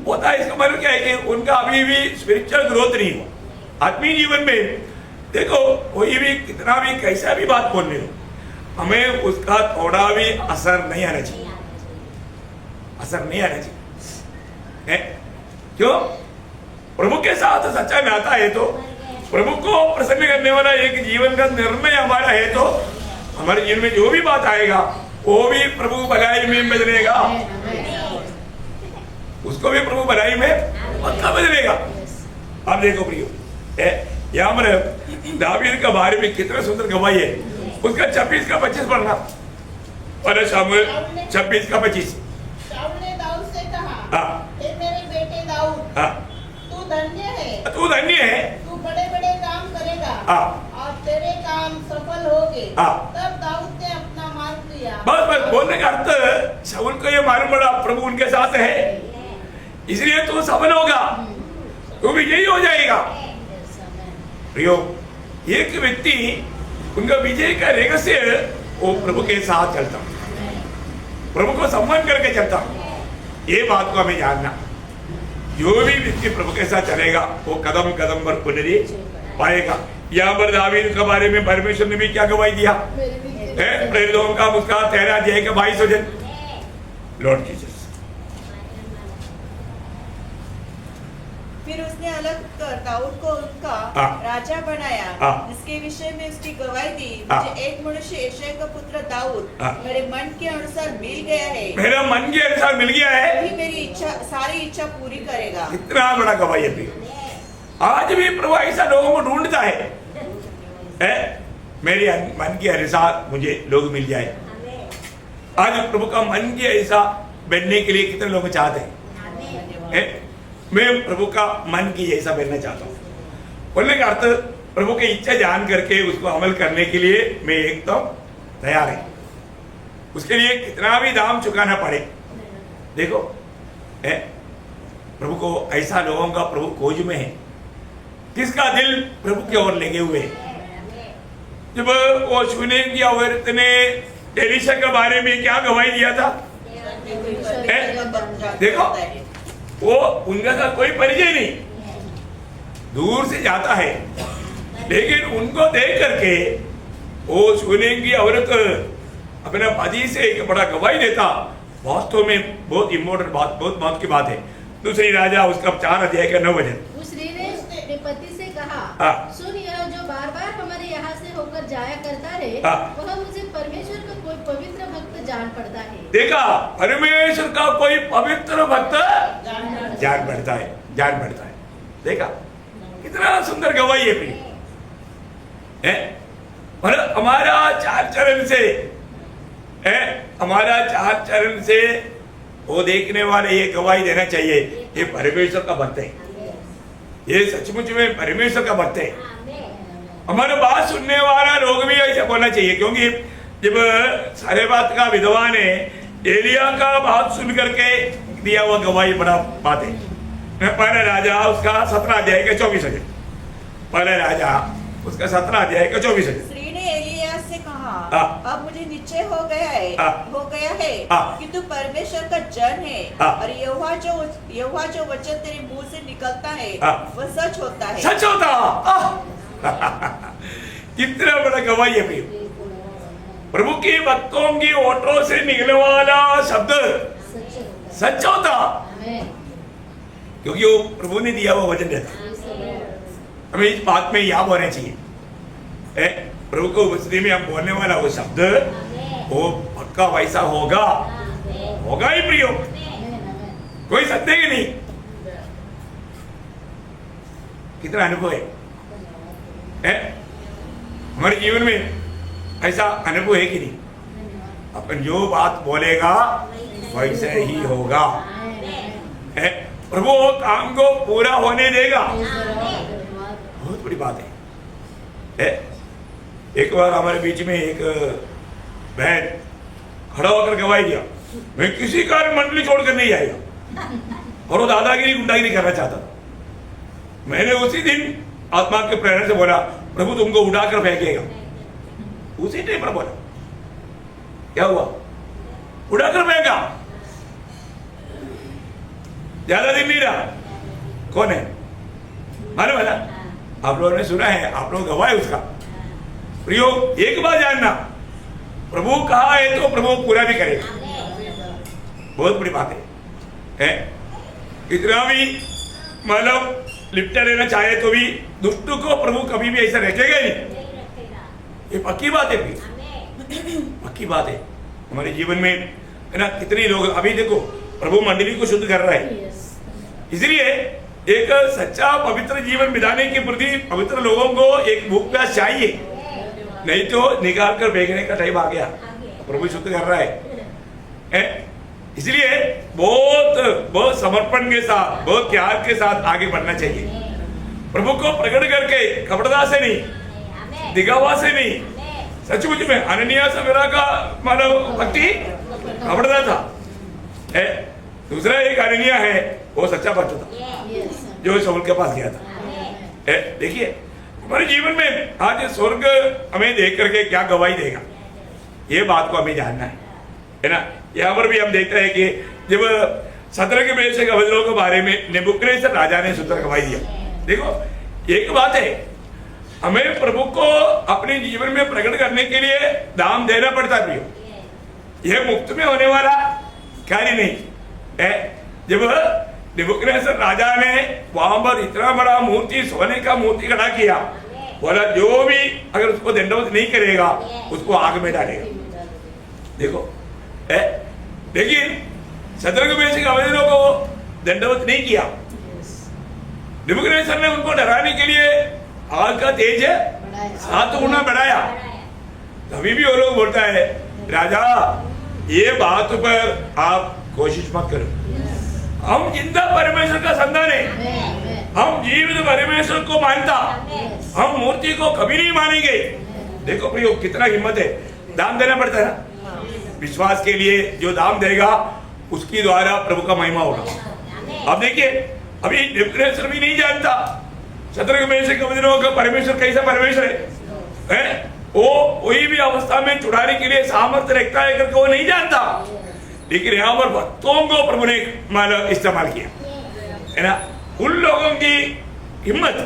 होता है, इसका मतलब क्या है कि उनका अभी भी स्पिरिचुअल ग्रोथ नहीं हुआ। आत्मीय जीवन में देखो, कोई भी कितना भी कैसा भी बात बोलने हो, हमें उसका थोड़ा भी असर नहीं आना चाहिए, असर नहीं आना चाहिए। क्यों? प्रभु के साथ सच्चा नाता है तो, प्रभु को प्रसन्न करने वाला एक जीवन का निर्णय हमारा है तो, हमारे जीवन में जो भी बात आएगा वो भी प्रभु भलाई में बदलेगा, उसको भी प्रभु भलाई में पक्का बदलेगा। अब देखो प्रियो, यहाँ पर दावीद के बारे में कितना सुंदर गवाही है। उसका 26 का 25 पढ़ना, और शामुएल 26 का 25। शाऊल ने दाऊद से कहा, हे मेरे बेटे दाऊद, तू धन्य है, तू धन्य है, तू बड़े बड़े काम करेगा और तेरे काम सफल होंगे। तब दाऊद ने अपना मार्ग लिया। बस बोलने का अर्थ, शाऊल को ये मालूम पड़ा प्रभु उनके साथ है, इसलिए तू सफल होगा, तू भी यही हो जाएगा। प्रियो, एक व्यक्ति उनका विजय का रहस्य वो प्रभु के साथ चलता, प्रभु को सम्मान करके चलता। ये बात को हमें जानना, जो भी व्यक्ति प्रभु के साथ चलेगा वो कदम कदम पर उन्नति पाएगा। यहाँ पर दावीद के बारे में परमेश्वर ने भी क्या गवाही दिया? प्रेरितों का उसका 13 अध्याय का 22 वचन। Lord Jesus. फिर उसने अलग कर दाऊद को उनका राजा बनाया, जिसके विषय में उसकी गवाही दी, मुझे एक मनुष्य यिशै का पुत्र दाऊद मेरे मन के अनुसार मिल गया है, मेरा मन के अनुसार मिल गया है, वही मेरी इच्छा, सारी इच्छा पूरी करेगा। इतना बड़ा गवाही है। आज भी प्रभु ऐसा लोगों को ढूंढता है, मेरे मन के अनुसार मुझे लोग मिल जाए। आज प्रभु का मन के ऐसा बनने के लिए कितने लोग चाहते हैं? मैं प्रभु का मन की जैसा बनना चाहता हूँ। बोलने का अर्थ, प्रभु की इच्छा जान करके उसको अमल करने के लिए मैं एकदम तैयार है, उसके लिए कितना भी दाम चुकाना पड़े। देखो, प्रभु को ऐसा लोगों का प्रभु खोज में है, किसका दिल प्रभु की ओर लगे हुए है। जब वो सुने की औरत ने एलीशा के बारे में क्या गवाही दिया था, देखो वो उनका का कोई परिचय नहीं, दूर से जाता है, लेकिन उनको देख करके वो सुने की औरत अपने पति से एक बड़ा गवाही देता। वास्तव में बहुत इम्पोर्टेंट बात, बहुत बात की बात है। दूसरी राजा उसका 4 अध्याय का 9 वचन। उस स्त्री ने अपने पति से कहा, सुन, यह जो बार बार हमारे यहाँ से होकर जाया करता है, वह मुझे परमेश्वर का कोई पवित्र भक्त जान पड़ता है। देखा, परमेश्वर का कोई पवित्र भक्त जान पड़ता है, जान पड़ता है। देखा, कितना सुंदर गवाही है प्रिय। और हमारा 4 चरण से, हमारा 4 चरण से वो देखने वाले ये गवाही देना चाहिए, ये परमेश्वर का भक्त है, ये सचमुच में परमेश्वर का भक्त है। हमारे बात सुनने वाला लोग भी ऐसा बोलना चाहिए, क्योंकि जब सारेबात का विधवा ने एलिया का बात सुन करके दिया हुआ गवाही बड़ा बात है। पहला राजा उसका 17 अध्याय का 24 वचन। पहला राजा उसका 17 अध्याय का 24 वचन। स्त्री ने एलिया हनन्यास से कहा, हाँ। अब मुझे निश्चय हो गया है हाँ। कि तू परमेश्वर का जन है, हाँ। और यहोवा जो वचन तेरे मुंह से निकलता है हाँ। वह सच होता है। सच होता। कितना बड़ा गवाही है प्रिय। प्रभु के भक्तों की ओठों से निकलने वाला शब्द सच होता, क्योंकि वो प्रभु ने दिया हुआ वचन रहता। हमें इस बात में याद होना चाहिए, प्रभु को उपस्थिति में हम बोलने वाला वो शब्द वो पक्का वैसा होगा ही प्रियो, कोई संदेह ही नहीं। कितना अनुभव है हमारे जीवन में, ऐसा अनुभव है कि नहीं? अपन जो बात बोलेगा वैसे ही होगा, प्रभु काम को पूरा होने देगा। बहुत बड़ी बात है। एक बार हमारे बीच में एक बहन खड़ा होकर गवाही दिया, मैं किसी कारण मंडली छोड़कर नहीं आएगा, और वो दादागिरी गुंडागिरी करना चाहता था। मैंने उसी दिन आत्मा के प्रेरणा से बोला, प्रभु तुमको उठाकर फेंकेगा। उसी टाइम पर बोला, क्या हुआ? उठाकर फेंका। ज्यादा दिन नहीं रहा। कौन है मालूम है ना? आप लोगों ने सुना है, आप लोग गवाह है उसका। प्रियो, एक बात जानना, प्रभु कहा है तो प्रभु पूरा भी करेगा। बहुत बड़ी बात है। कितना भी मतलब लिपटा लेना चाहे तो भी दुष्ट को प्रभु कभी भी ऐसा रखेगा ही नहीं। ये पक्की बात है, पक्की बात है हमारे जीवन में, है ना? कितने लोग अभी देखो प्रभु मंडली को शुद्ध कर रहा है। इसलिए एक सच्चा पवित्र जीवन बिताने के प्रति पवित्र लोगों को एक भूख प्यास चाहिए, नहीं तो निकाल कर फेंकने का टाइम आ गया। प्रभु शुद्ध कर रहा है। इसलिए बहुत समर्पण के साथ, बहुत प्यार के साथ आगे बढ़ना चाहिए। प्रभु को प्रकट करके कपड़दा से नहीं, दिखावा से नहीं, सचमुच में हनन्यास सफीरा का मानव भक्ति कपड़दा था। दूसरा एक हनन्याह है, वो सच्चा भक्त था जो शाऊल के पास गया था। देखिए हमारे जीवन में आज स्वर्ग हमें देख करके क्या गवाही देगा, ये बात को हमें जानना है ना? यहाँ पर भी हम देखते हैं कि जब 17 के बेशक अवधियों के बारे में नेबुकदनेस्सर राजा ने सुंदर गवाही दिया। देखो एक बात है, हमें प्रभु को अपने जीवन में प्रकट करने के लिए दाम देना पड़ता है प्रियो। यह मुफ्त में होने वाला कार्य नहीं है। जब नेबुकदनेस्सर राजा ने वहां पर इतना बड़ा मूर्ति, सोने का मूर्ति खड़ा किया, बोला जो भी अगर उसको दंडवत नहीं करेगा उसको आग में डालेगा। देखो लेकिन शत्रु बेशक अवधियों को दंडवत नहीं किया। नेबुकदनेस्सर ने उनको डराने के लिए आग का तेज 7 गुना बढ़ाया। तभी भी वो लोग बोलता है, राजा ये बात पर आप कोशिश मत करो, हम जिंदा परमेश्वर का संतान है, हम जीवित परमेश्वर को मानता, हम मूर्ति को कभी नहीं मानेंगे। देखो प्रियो कितना हिम्मत है, दाम देना पड़ता है ना। विश्वास के लिए जो दाम देगा उसके द्वारा प्रभु का महिमा होगा। अब देखिए अभी नेबुकदनेस्सर भी नहीं जानता शत्रु में से कमजोरों का परमेश्वर कैसा परमेश्वर है, वो कोई भी अवस्था में छुड़ाने के लिए सामर्थ्य रखता है करके वो नहीं जानता। लेकिन यहाँ पर भक्तों को प्रभु ने इस्तेमाल किया, है ना? उन लोगों की हिम्मत,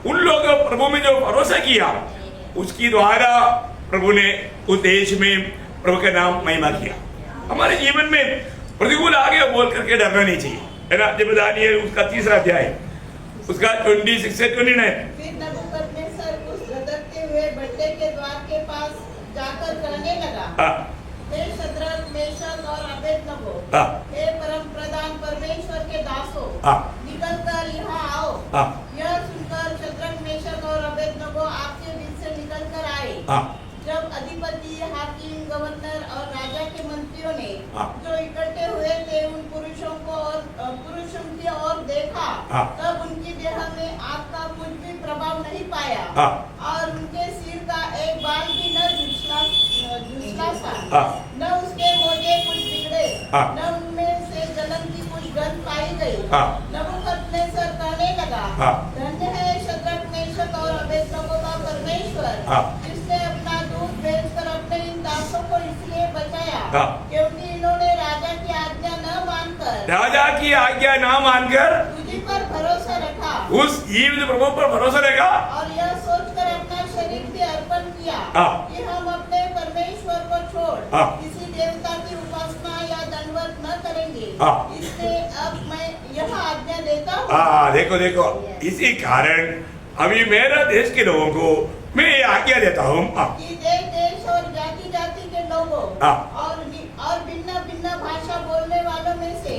उन लोगों प्रभु में जो भरोसा किया उसकी द्वारा प्रभु ने उस देश में प्रभु का नाम महिमा किया। हमारे जीवन में प्रतिकूल आगे बोल करके डरना नहीं चाहिए, है ना? जब दानियेल उसका 3रा अध्याय उसका 26 से 29। फिर नबूकदनेस्सर उस धधकते हुए भट्टे के द्वार के पास जाकर कहने लगा, हे शद्रक, मेशक और अबेदनगो, हे परम प्रधान परमेश्वर के दासों, निकल कर यहाँ आओ। यह सुनकर शद्रक, मेशक और अबेदनगो आपके बीच से निकल कर आए। जब अधिपति, हाकिम, गवर्नर और राजा के मंत्रियों ने जो इकट्ठे हुए थे उन पुरुषों की ओर देखा, तब उनकी देह में आग का कुछ भी प्रभाव नहीं पाया, और उनके सिर का एक बाल भी न झुलसा सा, न उसके मोजे कुछ बिगड़े, न उनमें से जलन की कुछ गंध पाई गई। नबूकदनेस्सर कहने लगा, धन्य है शद्रक, मेशक और अबेदनगो का परमेश्वर, जिसने अपना आज्ञा ना मानकर तुझी पर भरोसा रखा उस जीवित प्रभु पर भरोसा रखा और यह सोचकर अपना शरीर भी अर्पण किया कि हम अपने परमेश्वर को छोड़ किसी देवता की उपासना या दंडवत न करेंगे। इसलिए अब मैं यह आज्ञा देता हूँ। देखो देखो, इसी कारण अभी मेरा देश के लोगों को मैं ये आज्ञा देता हूँ कि देश देश और जाति जाति के लोगों और भिन्न भिन्न भाषा बोलने वालों में से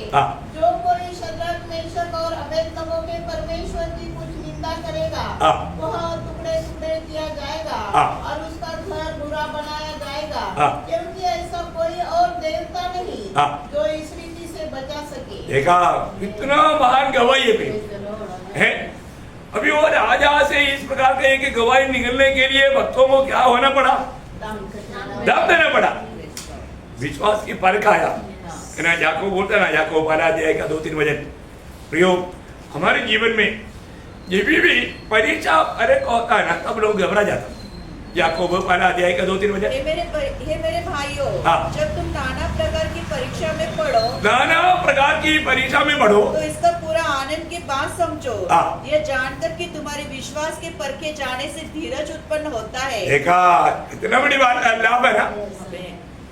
जो कोई शद्रक मेशक और अबेदनगो के परमेश्वर की कुछ निंदा करेगा वह टुकड़े टुकड़े किया जाएगा और उसका घर बुरा बनाया जाएगा, क्योंकि ऐसा कोई और देवता नहीं जो इस रीति से बचा सके। देखा कितना महान गवाही है। अभी वो राजा से इस प्रकार का एक गवाही निकलने के लिए भक्तों को क्या होना पड़ा? दम देना पड़ा। विश्वास की परख आया ना। याकूब बोलता ना, याकूब पहला अध्याय का 2-3 वचन प्रयोग हमारे जीवन में ये भी परीक्षा अरे होता है ना, तब लोग घबरा जाता। याकूब पहला अध्याय का 2-3 वचन। हे मेरे भाइयों, जब तुम नाना प्रकार की परीक्षा में पढ़ो, नाना प्रकार की परीक्षा में पढ़ो, तो इसका पूरा आनंद की बात समझो, यह जानकर कि तुम्हारे विश्वास के परखे जाने से धीरज उत्पन्न होता है। देखा इतना बड़ी बात लाभ है ना।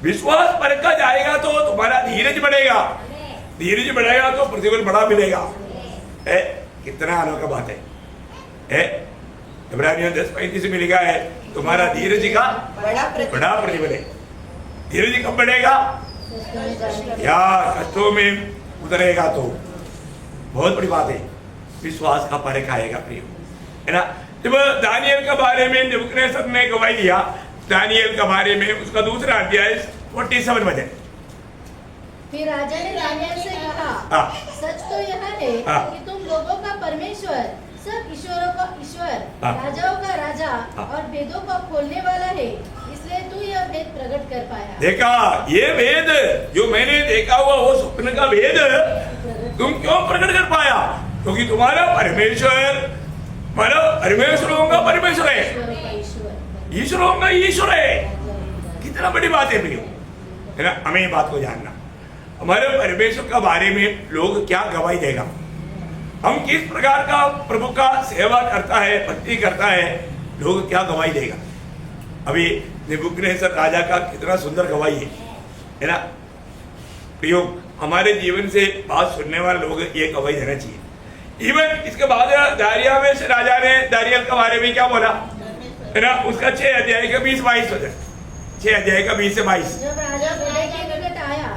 विश्वास परखा जाएगा तो तुम्हारा धीरज बढ़ेगा, धीरज बढ़ेगा तो प्रतिफल बड़ा मिलेगा। कितना अनोखा बात है। इब्रानियों 10:35 में लिखा है तुम्हारा धीरज का बड़ा प्रतिफल है। धीरज कब बढ़ेगा? या कष्टों में उतरेगा तो। बहुत बड़ी बात है, विश्वास का परख आएगा प्रिय, है ना। जब दानियल के बारे में नबूकदनेस्सर ने गवाही दिया, दानियल के बारे में उसका दूसरा अध्याय 47 वचन। फिर राजा ने दानियल से कहा, सच तो यह है कि तुम लोगों का परमेश्वर, सब ईश्वरों का ईश्वर, राजाओं का राजा और भेदों को खोलने वाला है, इसलिए तू यह भेद प्रकट कर पाया। देखा, ये भेद जो मैंने देखा हुआ वो स्वप्न का भेद तुम क्यों प्रकट कर पाया? क्योंकि तुम्हारा परमेश्वर परमेश्वरों का परमेश्वर है, ईश्वरों का ईश्वर है। कितना बड़ी बात है प्रियो, है ना। हमें ये बात को जानना, हमारे परमेश्वर का बारे में लोग क्या गवाही देगा, हम किस प्रकार का प्रभु का सेवा करता है, भक्ति करता है, लोग क्या गवाही देगा। अभी नबूकदनेस्सर राजा का कितना सुंदर गवाही है ना प्रियो। हमारे जीवन से बात सुनने वाले लोग ये गवाही देना चाहिए। इवन इसके बाद दारियावेश राजा ने दानियल के बारे में क्या बोला, है ना। उसका 6 अध्याय का 20-22 वचन, 6 अध्याय का 20 से 22। जब राजा घोड़े के निकट आया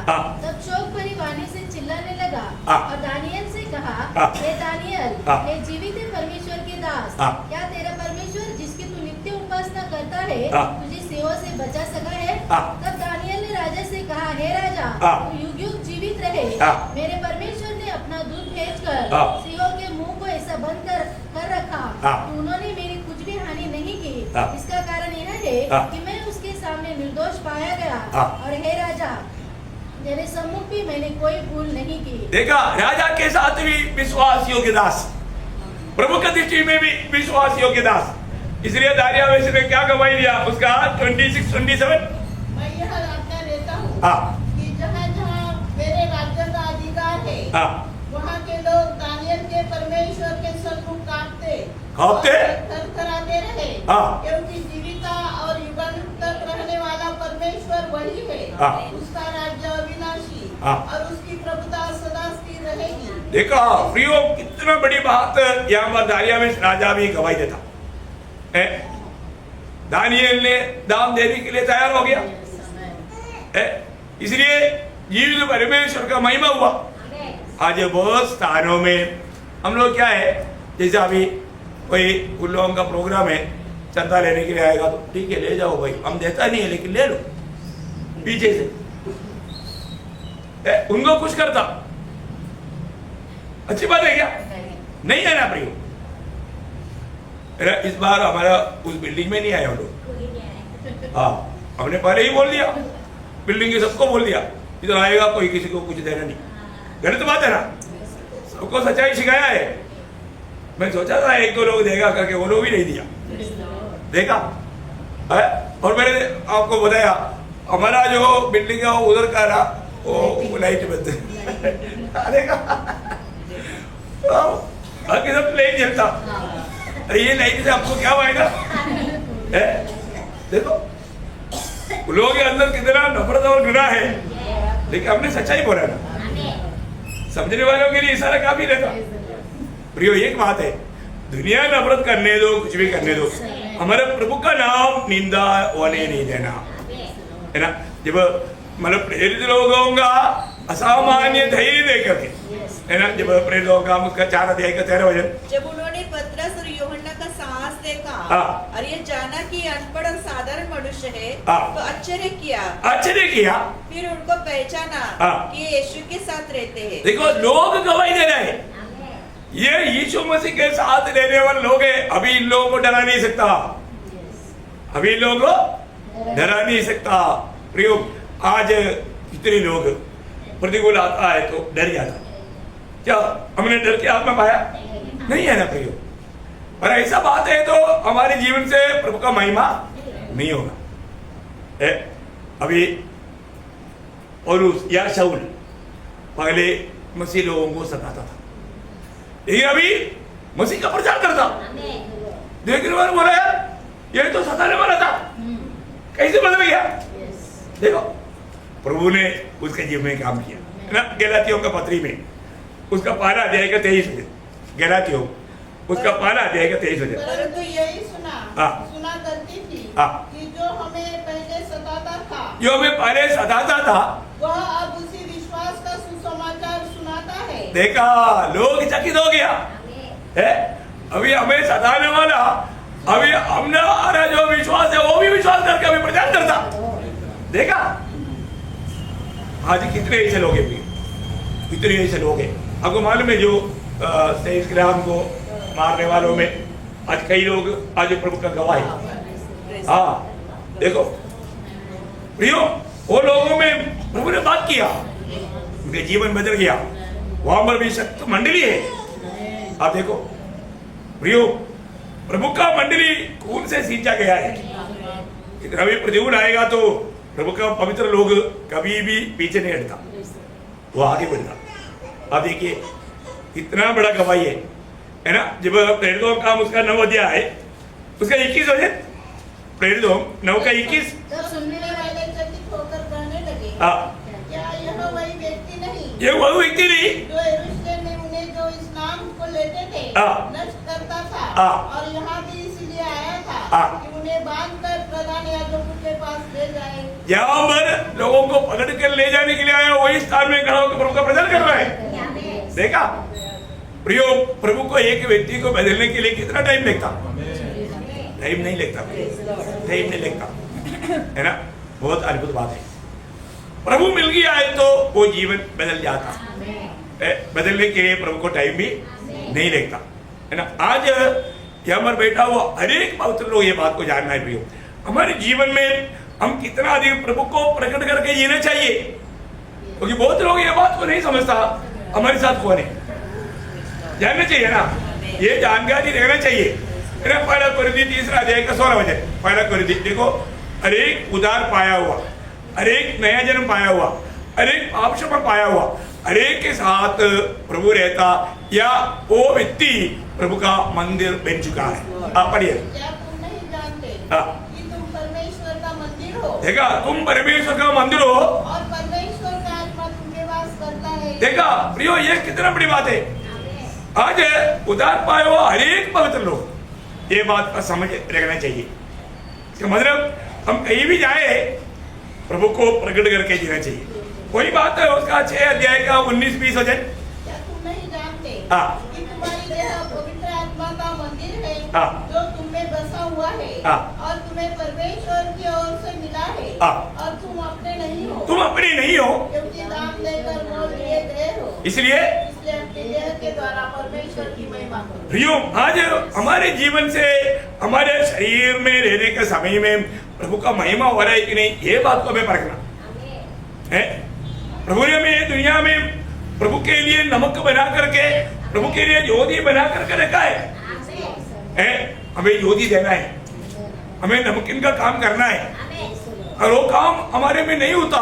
तब शोक भरी वाणी से चिल्लाने लगा और दानियल से कहा, हे दानियल, हे जीवित परमेश्वर के दास, क्या तेरा परमेश्वर जिसकी तू नित्य उपासना करता है तुझे सिंहों से बचा सका है? तब दानियल ने राजा से कहा, हे राजा, तू युग युग जीवित रहे। मेरे परमेश्वर ने अपना दूत भेजकर सिंहों के मुंह को ऐसा बंद कर रखा कि उन्होंने मेरी कुछ भी हानि नहीं की। इसका कारण यह है कि मैं उसके सामने निर्दोष पाया गया और हे राजा, तेरे सम्मुख भी मैंने कोई भूल नहीं की। देखा, राजा के साथ भी विश्वास योग्य दास, प्रभु की दृष्टि में भी विश्वास योग्य दास। इसलिए दानियल ने क्या गवाही दिया, उसका 26-27। मैं यह आज्ञा देता हूँ कि जहाँ मेरे राज्य का अधिकार है वहाँ के लोग दानियल के परमेश्वर के सम्मुख कांपते थरथराते रहे, क्योंकि जीविता और युगांत तक रहने वाला परमेश्वर वही है। उसका राज्य अविनाशी और उसकी प्रभुता सदा स्थिर रहेगी। देखा प्रियो, कितना बड़ी बात यहाँ पर दानियल राजा भी गवाही देता है। दानियल ने दाम देने के लिए तैयार हो गया, इसलिए जीवित परमेश्वर का महिमा हुआ। आज बहुत स्थानों में हम लोग क्या है, जैसे अभी कोई उन लोगों का प्रोग्राम है, चंदा लेने के लिए आएगा तो ठीक है ले जाओ भाई, हम देता नहीं है लेकिन ले लो पीछे से, उनको खुश करता। अच्छी बात है क्या? नहीं है ना प्रियो। इस बार हमारा उस बिल्डिंग में नहीं आया हम लोग। हाँ, हमने पहले ही बोल दिया, बिल्डिंग के सबको बोल दिया इधर आएगा कोई किसी को कुछ देना नहीं। गलत बात है ना, सबको सच्चाई सिखाया है। मैं सोचा था 1-2 लोग देगा करके, वो लोग भी नहीं दिया। देखा है? और मैंने आपको बताया हमारा जो बिल्डिंग है वो उधर का रहा, वो लाइट बंद देखा बाकी सब लाइट जलता। अरे ये लाइट से आपको क्या आएगा? देखो लोगों के अंदर कितना नफरत और घृणा है, लेकिन हमने सच्चाई बोला ना, समझने वालों के लिए इशारा काफी रहता। प्रियो एक बात है, दुनिया नफरत करने दो, कुछ भी करने दो, हमारे प्रभु का नाम निंदा होने नहीं देना, है ना। जब मतलब प्रेरित लोगों का असामान्य धैर्य देकर के, है ना, जब प्रेरित लोगों का उसका 4 अध्याय का 13 वचन, जब उन्होंने पतरस और यूहन्ना का साहस देखा और ये जाना कि अनपढ़ और साधारण मनुष्य है, तो आश्चर्य किया, फिर उनको पहचाना कि ये यीशु के साथ रहते हैं। देखो लोग गवाही दे रहे हैं, ये यीशु मसीह के साथ रहने वाले लोग हैं। अभी इन लोगों को डरा नहीं सकता, अभी इन लोगों को डरा नहीं सकता। प्रियो आज कितने लोग प्रतिकूल आता है तो डर जाता, क्या हमने डर के हाथ में पाया? नहीं है ना प्रियो। और ऐसा बात है तो हमारे जीवन से प्रभु का महिमा नहीं होगा। अभी पौलुस या शाऊल पहले मसीह लोगों को सताता था, लेकिन अभी मसीह का प्रचार करता। देखने वाले बोला यार ये तो सताने वाला था, कैसे बदल गया? देखो प्रभु ने उसके जीवन में काम किया, है ना। गलातियों का पत्री में उसका 12 अध्याय का 23 वचन, गलातियों उसका 12 अध्याय का 23 वचन। परंतु यही सुना करती थी कि जो हमें पहले सताता था वह अब उसी विश्वास का सुसमाचार सुनाता है। देखा, लोग चकित हो गया है। अभी हमें सताने वाला, अभी हमने हमारा जो विश्वास है वो भी विश्वास करके अभी प्रचार करता। देखा आज कितने ऐसे लोग हैं, कितने ऐसे लोग हैं। आपको मालूम है जो 23 ग्राम को मारने वालों में आज कई लोग आज प्रभु का गवाह है। हाँ देखो प्रियो, वो लोगों में प्रभु ने बात किया, उनके जीवन बदल गया। वहां पर भी सख्त मंडली है। आप देखो प्रियो, प्रभु का मंडली खून से सींचा गया है। इतना भी प्रतिकूल आएगा तो प्रभु का पवित्र लोग कभी भी पीछे नहीं हटता, वो आगे बढ़ता। आप देखिए कितना बड़ा गवाही है ना। जब प्रेरितों का काम उसका 9 अध्याय है, उसका 21 वचन, प्रेरितों 9 का 21। तब सुनने वाले चकित होकर कहने लगे, क्या यह वही व्यक्ति नहीं, ये वही व्यक्ति नहीं जो यरूशलेम में उन्हें जो इस नाम को लेते थे नष्ट करता था, और यहाँ भी इसीलिए आया था कि उन्हें बांधकर प्रधान याजकों के पास ले जाए। यहाँ पर लोगों को पकड़ कर ले जाने के लिए आया, वही स्थान में खड़ा होकर प्रभु का प्रचार कर रहा है। देखा प्रियो, प्रभु को एक व्यक्ति को बदलने के लिए कितना टाइम लगता? टाइम नहीं लगता, टाइम नहीं लगता, है ना। बहुत अद्भुत बात है। प्रभु मिल गया है तो वो जीवन बदल जाता। बदलने के लिए प्रभु को टाइम भी नहीं लगता, है ना। आज यहाँ पर बैठा हुआ हर एक पवित्र लोग ये बात को जानना है प्रियो, हमारे जीवन में हम कितना अधिक प्रभु को प्रकट करके जीना चाहिए, क्योंकि बहुत लोग ये बात को नहीं समझता। हमारे साथ कौन है जानना चाहिए ना, ये जानकारी देना चाहिए। पहला कोरिन्थी 3 अध्याय का 16 वचन, पहला कोरिन्थी देखो, अरेक उदार पाया हुआ, अरेक नया जन्म पाया हुआ, अरेक पाप क्षमा पाया हुआ, अरेक के साथ प्रभु रहता या वो व्यक्ति प्रभु का मंदिर बन चुका है। आप पढ़िए। क्या तुम नहीं जानते कि तुम परमेश्वर का मंदिर हो? देखा, तुम परमेश्वर का मंदिर हो और परमेश्वर का आत्मा तुम में वास करता है। देखा प्रियो, ये कितना बड़ी बात है। आज उदार पाए हुआ हर एक पवित्र लोग ये बात का समझ रखना चाहिए। इसका मतलब हम कहीं भी जाए प्रभु को प्रकट करके जीना चाहिए। कोई बात है उसका 6 अध्याय का 19-20 वचन। क्या तुम नहीं जानते कि तुम्हारी देह पवित्र आत्मा का मंदिर है जो तुम में बसा हुआ है और तुम्हें परमेश्वर की ओर से मिला है और तुम अपने नहीं हो, क्योंकि दाम देकर मोल लिए गए हो, इसलिए अपने देह के द्वारा परमेश्वर की महिमा करो। प्रियो, आज हमारे जीवन से हमारे शरीर में रहने के समय में प्रभु का महिमा हो रहा है कि नहीं, ये बात को हमें परखना है। प्रभु ने हमें दुनिया में प्रभु के लिए नमक बना करके, प्रभु के लिए ज्योति बना करके रखा है। हमें ज्योति देना है, हमें नमकीन का काम करना है, और वो काम हमारे में नहीं होता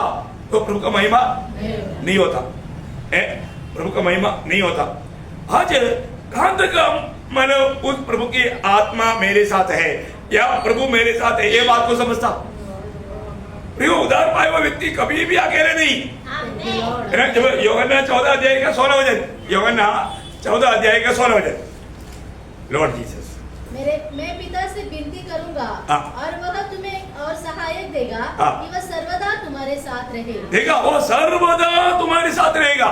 तो प्रभु का महिमा नहीं होता है, प्रभु का महिमा नहीं होता। आज कहां तक हम मानो उस प्रभु की आत्मा मेरे साथ है या प्रभु मेरे साथ है, ये बात को समझता। प्रियो, उदार पाए हुआ व्यक्ति कभी भी अकेले नहीं। जब यूहन्ना 14 अध्याय का 16 वचन, यूहन्ना 14 अध्याय का 16 वचन, लॉर्ड जीसस, मैं पिता से विनती करूंगा और वह तुम्हें और सहायक देगा कि वह सर्वदा तुम्हारे साथ रहेगा। वो सर्वदा तुम्हारे साथ रहेगा।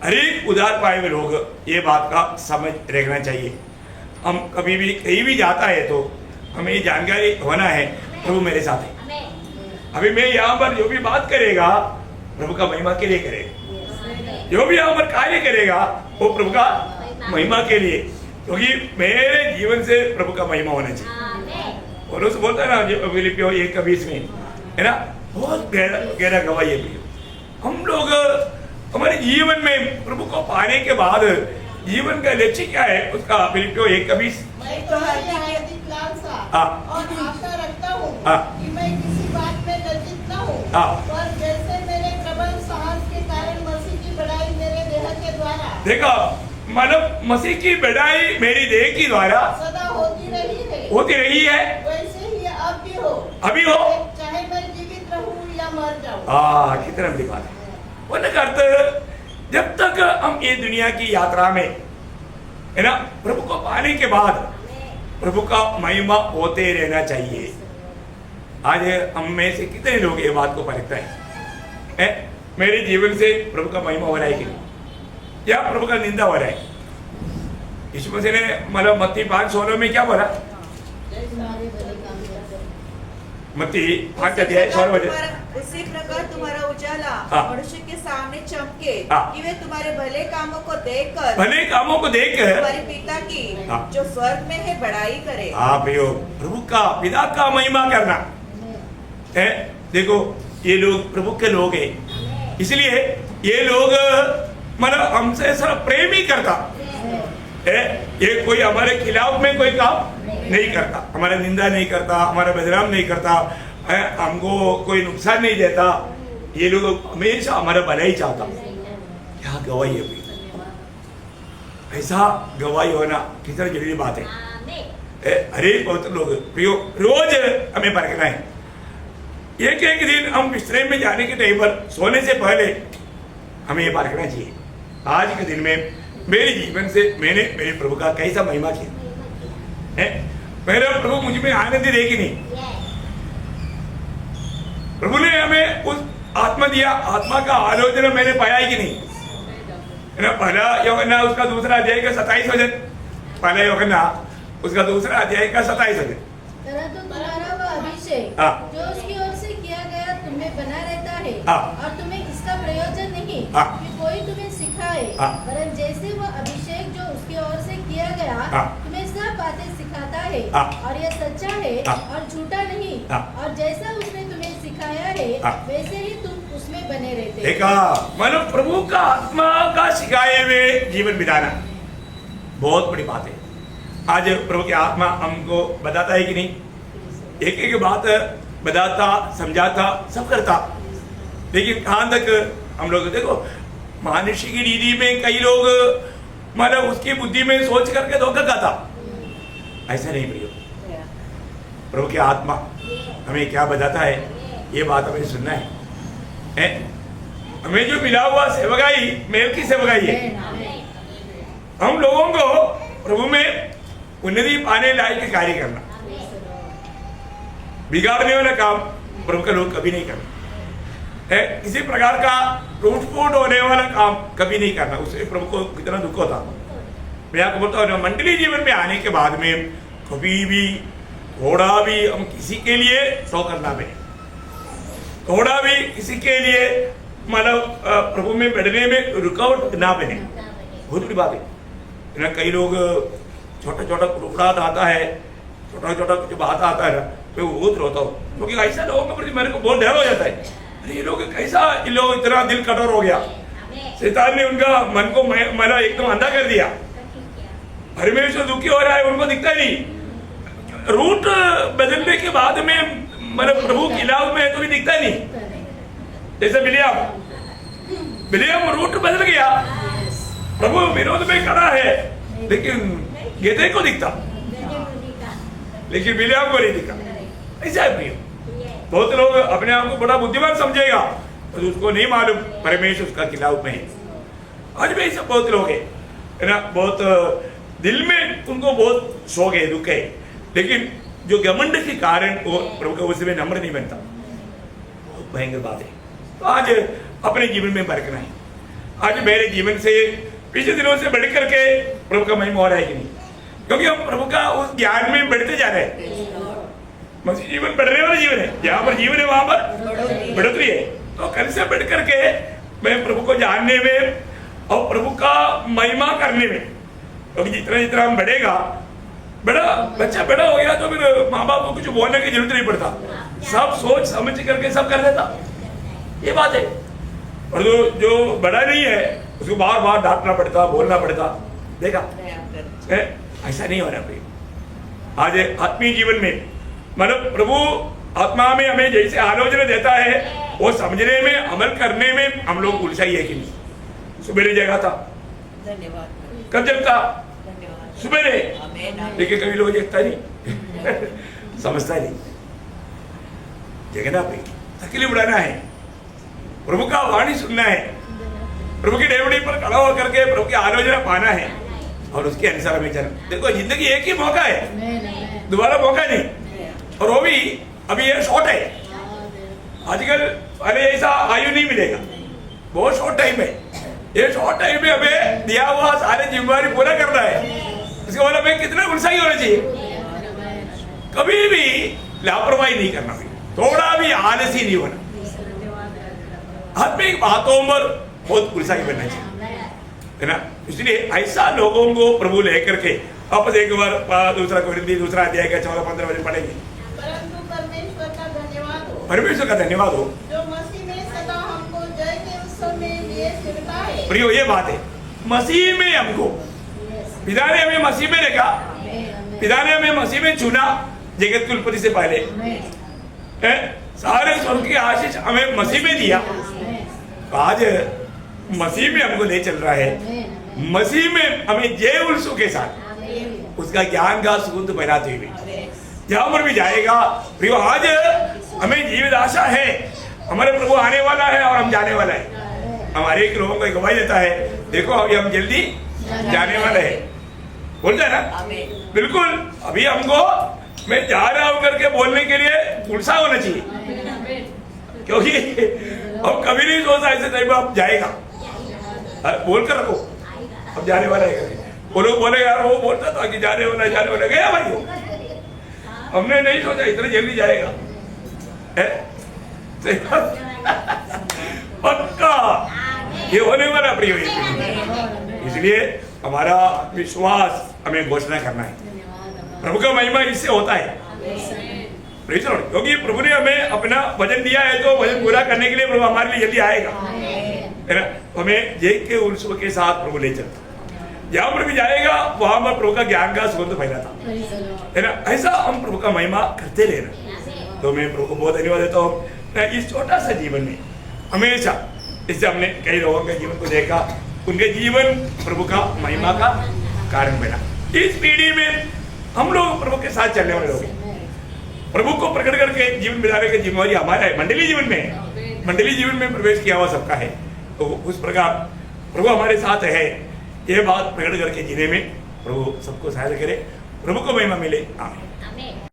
हर एक उदार पाए हुए लोग ये बात का समझ रखना चाहिए। हम कभी भी कहीं भी जाता है तो हमें ये जानकारी होना है प्रभु मेरे साथ है। अभी मैं यहाँ पर जो भी बात करेगा प्रभु का महिमा के लिए करेगा, जो भी यहाँ पर कार्य करेगा वो प्रभु का महिमा के लिए, क्योंकि मेरे जीवन से प्रभु का महिमा होना चाहिए। और उस बोलता है ना फिलिपियों 1:20 में, है ना, बहुत गहरा गवाही है। हम लोग हमारे जीवन में प्रभु को पाने के बाद जीवन का लक्ष्य क्या है उसका फिलिपियों 1:20। मैं तो हार्दिक लालसा और आशा रखता हूँ कि मैं किसी बात में लज्जित न हूँ, पर जैसे मेरे प्रबल साहस के कारण मसीह की बड़ाई मेरे देह के द्वारा, देखो मतलब मसीह की बढ़ाई मेरी देह की द्वारा सदा होती रही है, वैसे ही अब भी हो, अभी हो, चाहे मैं जीवित रहूं या मर जाऊं। कितना बड़ी बात है। वो न करते जब तक हम ये दुनिया की यात्रा में, है ना, प्रभु को पाने के बाद प्रभु का महिमा होते रहना चाहिए। आज हम में से कितने लोग ये बात को परखते हैं, मेरे जीवन से प्रभु का महिमा हो रहा है कि नहीं, या प्रभु का निंदा हो रहा है। यीशु मसीह ने मतलब मत्ती 5:16 में क्या बोला? मत्ती 5 अध्याय 16 वचन, उसी प्रकार तुम्हारा उजाला मनुष्य के सामने चमके कि वे तुम्हारे भले कामों को देखकर तुम्हारे पिता की जो स्वर्ग में है बड़ाई करे। प्रभु का पिता का महिमा करना है। देखो ये लोग प्रभु के लोग हैं, इसलिए ये लोग मतलब हमसे सिर्फ प्रेम ही करता है। ये कोई हमारे खिलाफ में कोई काम नहीं करता, हमारा निंदा नहीं करता, हमारा बदनाम नहीं करता, हमको कोई नुकसान नहीं देता। ये लोग हमेशा हमारा भला ही चाहता। क्या गवाही है भाई, ऐसा गवाही होना कितना जरूरी बात है। अरे बहुत लोग प्रियो रोज हमें परखना है। एक एक दिन हम बिस्तरे में जाने के टाइम पर सोने से पहले हमें ये परखना चाहिए, आज के दिन में मेरे जीवन से मैंने मेरे प्रभु का कैसा महिमा किया है। मेरा प्रभु मुझ में आनंद दे कि नहीं? प्रभु ने हमें उस आत्मा दिया, आत्मा का आलोचना मैंने पाया है कि नहीं? पहला यूहन्ना उसका दूसरा अध्याय का 27 वचन, पहला यूहन्ना उसका दूसरा अध्याय का 27 वचन, परंतु तुम्हारा वह अभिषेक जो उसकी ओर से किया गया तुम्हें बना रहता है और तुम्हें इसका प्रयोजन नहीं कि कोई तुम्हें सिखाए, वरन जैसे वह अभिषेक जो उसकी ओर से किया गया तुम्हें सब बातें सिखाता है और यह सच्चा है और झूठा नहीं, और जैसा उसने तुम्हें सिखाया है वैसे ही तुम उसमें बने रहते। देखा, मानो प्रभु का आत्मा का सिखाए हुए जीवन बिताना बहुत बड़ी बात है। आज प्रभु की आत्मा हमको बताता है कि नहीं? एक एक बात बताता, समझाता, सब करता, लेकिन कहां तक हम लोग देखो मनुष्य की रीति में कई लोग मतलब उसकी बुद्धि में सोच करके धोखा खाता। ऐसा नहीं प्रियो, प्रभु की आत्मा हमें क्या बताता है ये बात हमें सुनना है। हमें जो मिला हुआ सेवकाई मेल की सेवकाई है। हम लोगों को प्रभु में उन्नति पाने लायक कार्य करना, बिगाड़ने वाला काम प्रभु के लोग कभी नहीं करना है। किसी प्रकार का टूट फूट होने वाला काम कभी नहीं करना, उससे प्रभु को कितना दुख होता। मैं आपको बोलता हूँ, मंडली जीवन में आने के बाद में कभी भी थोड़ा भी हम किसी के लिए ठोकर ना बने, थोड़ा भी किसी के लिए मतलब प्रभु में बढ़ने में रुकावट ना बने। बहुत बड़ी बात है। कई लोग छोटा छोटा टुकड़ाट आता है, छोटा छोटा कुछ बात आता है ना, मैं बहुत रोता हूँ, क्योंकि ऐसा लोगों के प्रति मेरे को बहुत डर हो जाता है। अरे ये लोग कैसा, इन लोग इतना दिल कठोर हो गया, शैतान ने उनका मन को मेरा एकदम अंधा कर दिया। परमेश्वर दुखी हो रहा है, उनको दिखता ही नहीं। रूट बदलने के बाद में मतलब प्रभु के खिलाफ में तो भी दिखता ही नहीं। जैसे बिलियम रूट बदल गया, विरोध में खड़ा है, लेकिन गेदे को दिखता, लेकिन बिलियाम को नहीं दिखा। ऐसा है प्रिय। बहुत लोग अपने आप को बड़ा बुद्धिमान समझेगा, तो उसको नहीं मालूम परमेश्वर उसका खिलाफ में है। आज भी ऐसे बहुत लोग है ना, बहुत दिल में उनको बहुत शौक है, दुख है, लेकिन जो घमंड के कारण वो प्रभु का उसमें नम्र नहीं बनता। बहुत भयंकर बात है। तो आज अपने जीवन में बरकना है। आज मेरे जीवन से पिछले दिनों से बढ़ करके प्रभु का महिमा हो रहा है कि नहीं, क्योंकि हम प्रभु का उस ज्ञान में बढ़ते जा रहे हैं। मसीह जीवन बढ़ने वाला जीवन है, जहाँ पर जीवन है वहां पर बढ़ोतरी है। तो कल से बढ़ करके मैं प्रभु को जानने में और प्रभु का महिमा करने में, क्योंकि जितना जितना हम बढ़ेगा, बच्चा बड़ा हो गया तो फिर माँ बाप को कुछ बोलने की जरूरत नहीं पड़ता, सब सोच समझ करके सब कर लेता, ये बात है। और जो बड़ा नहीं है उसको बार बार डांटना पड़ता, बोलना पड़ता, देखा ऐसा नहीं हो रहा भाई। आज आत्मीय जीवन में मतलब प्रभु आत्मा में हमें जैसे आलोचना देता है, वो समझने में अमल करने में हम लोग उलझाई है कि नहीं। सुबह जगह था, धन्यवाद। कब जगता? धन्यवाद। सुबह, लेकिन कभी लोग जगता नहीं समझता नहीं। जगना भाई, तकलीफ उड़ाना है, प्रभु का वाणी सुनना है, प्रभु की डेवड़ी पर खड़ा होकर के प्रभु की आलोचना पाना है और उसके अनुसार हमें चलना। देखो जिंदगी एक ही मौका है, दोबारा मौका नहीं, और वो भी अभी ये शॉर्ट है। आजकल अरे ऐसा आयु नहीं मिलेगा, बहुत शॉर्ट टाइम है। ये शॉर्ट टाइम में हमें दिया हुआ सारे जिम्मेवारी पूरा करना है। इसके बाद हमें कितना उत्साही होना चाहिए, कभी भी लापरवाही नहीं करना, थोड़ा भी आलसी नहीं होना, आत्मिक बातों पर बहुत उत्साही बनना चाहिए, है ना। इसलिए ऐसा लोगों को प्रभु लेकर के वापस एक बार दूसरा कोरिन्थियों दूसरा अध्याय का 14-15 वचन पढ़ेंगे। परंतु परमेश्वर का धन्यवाद हो, परमेश्वर का धन्यवाद हो जो मसीह में सदा हमको जय के उत्सव में लिए चुनता है। प्रियो, ये बात है, मसीह में हमको, पिता ने हमें मसीह में रखा, पिता ने हमें मसीह में चुना जगत की उत्पत्ति से पहले, सारे स्वर्ग की आशीष हमें मसीह में दिया। आज मसीह में हमको ले चल रहा है, मसीह में हमें जय उल्सों के साथ उसका ज्ञान का सुगंध फैलाते हुए जहां पर भी जाएगा। प्रियो, आज हमें जीवित आशा है, हमारे प्रभु आने वाला है और हम जाने वाला है। हमारे एक लोगों को एक गवाही देता है, देखो अभी हम जल्दी जाने वाले हैं, बोलते हैं ना, बिल्कुल। अभी हमको मैं जा रहा हूं करके बोलने के लिए उत्साह होना चाहिए, क्योंकि अब कभी नहीं सोचा ऐसे टाइम आप जाएगा, बोल कर रखो अब जाने वाला है। वो लोग बोले यार, वो बोलता था कि जाने वाला गया भाई, वो हमने नहीं सोचा इतना जल्दी जाएगा, पक्का ये होने वाला प्रिय। इसलिए हमारा विश्वास हमें घोषणा करना है, प्रभु का महिमा इससे होता है, क्योंकि प्रभु ने हमें अपना वचन दिया है, तो वचन पूरा करने के लिए प्रभु हमारे लिए जल्दी आएगा, है ना। हमें जय के उत्सव के साथ प्रभु ले चलता, जहां पर भी जाएगा वहां पर प्रभु का ज्ञान का सुगंध फैलाता, है ना। ऐसा हम प्रभु का महिमा करते रहना। तो मैं प्रभु को बहुत धन्यवाद देता हूँ। इस छोटा सा जीवन में हमेशा, इससे हमने कई लोगों के जीवन को देखा, उनके जीवन प्रभु का महिमा का कारण बना। इस पीढ़ी में हम लोग प्रभु के साथ चलने वाले लोग हैं, प्रभु को प्रकट करके जीवन बिताने की जिम्मेवारी हमारा है। मंडली जीवन में, मंडली जीवन में प्रवेश किया हुआ सबका है, तो उस प्रकार प्रभु हमारे साथ है, ये बात प्रकट करके जीने में प्रभु सबको सहायता करे। प्रभु को महिमा मिले, आमीन।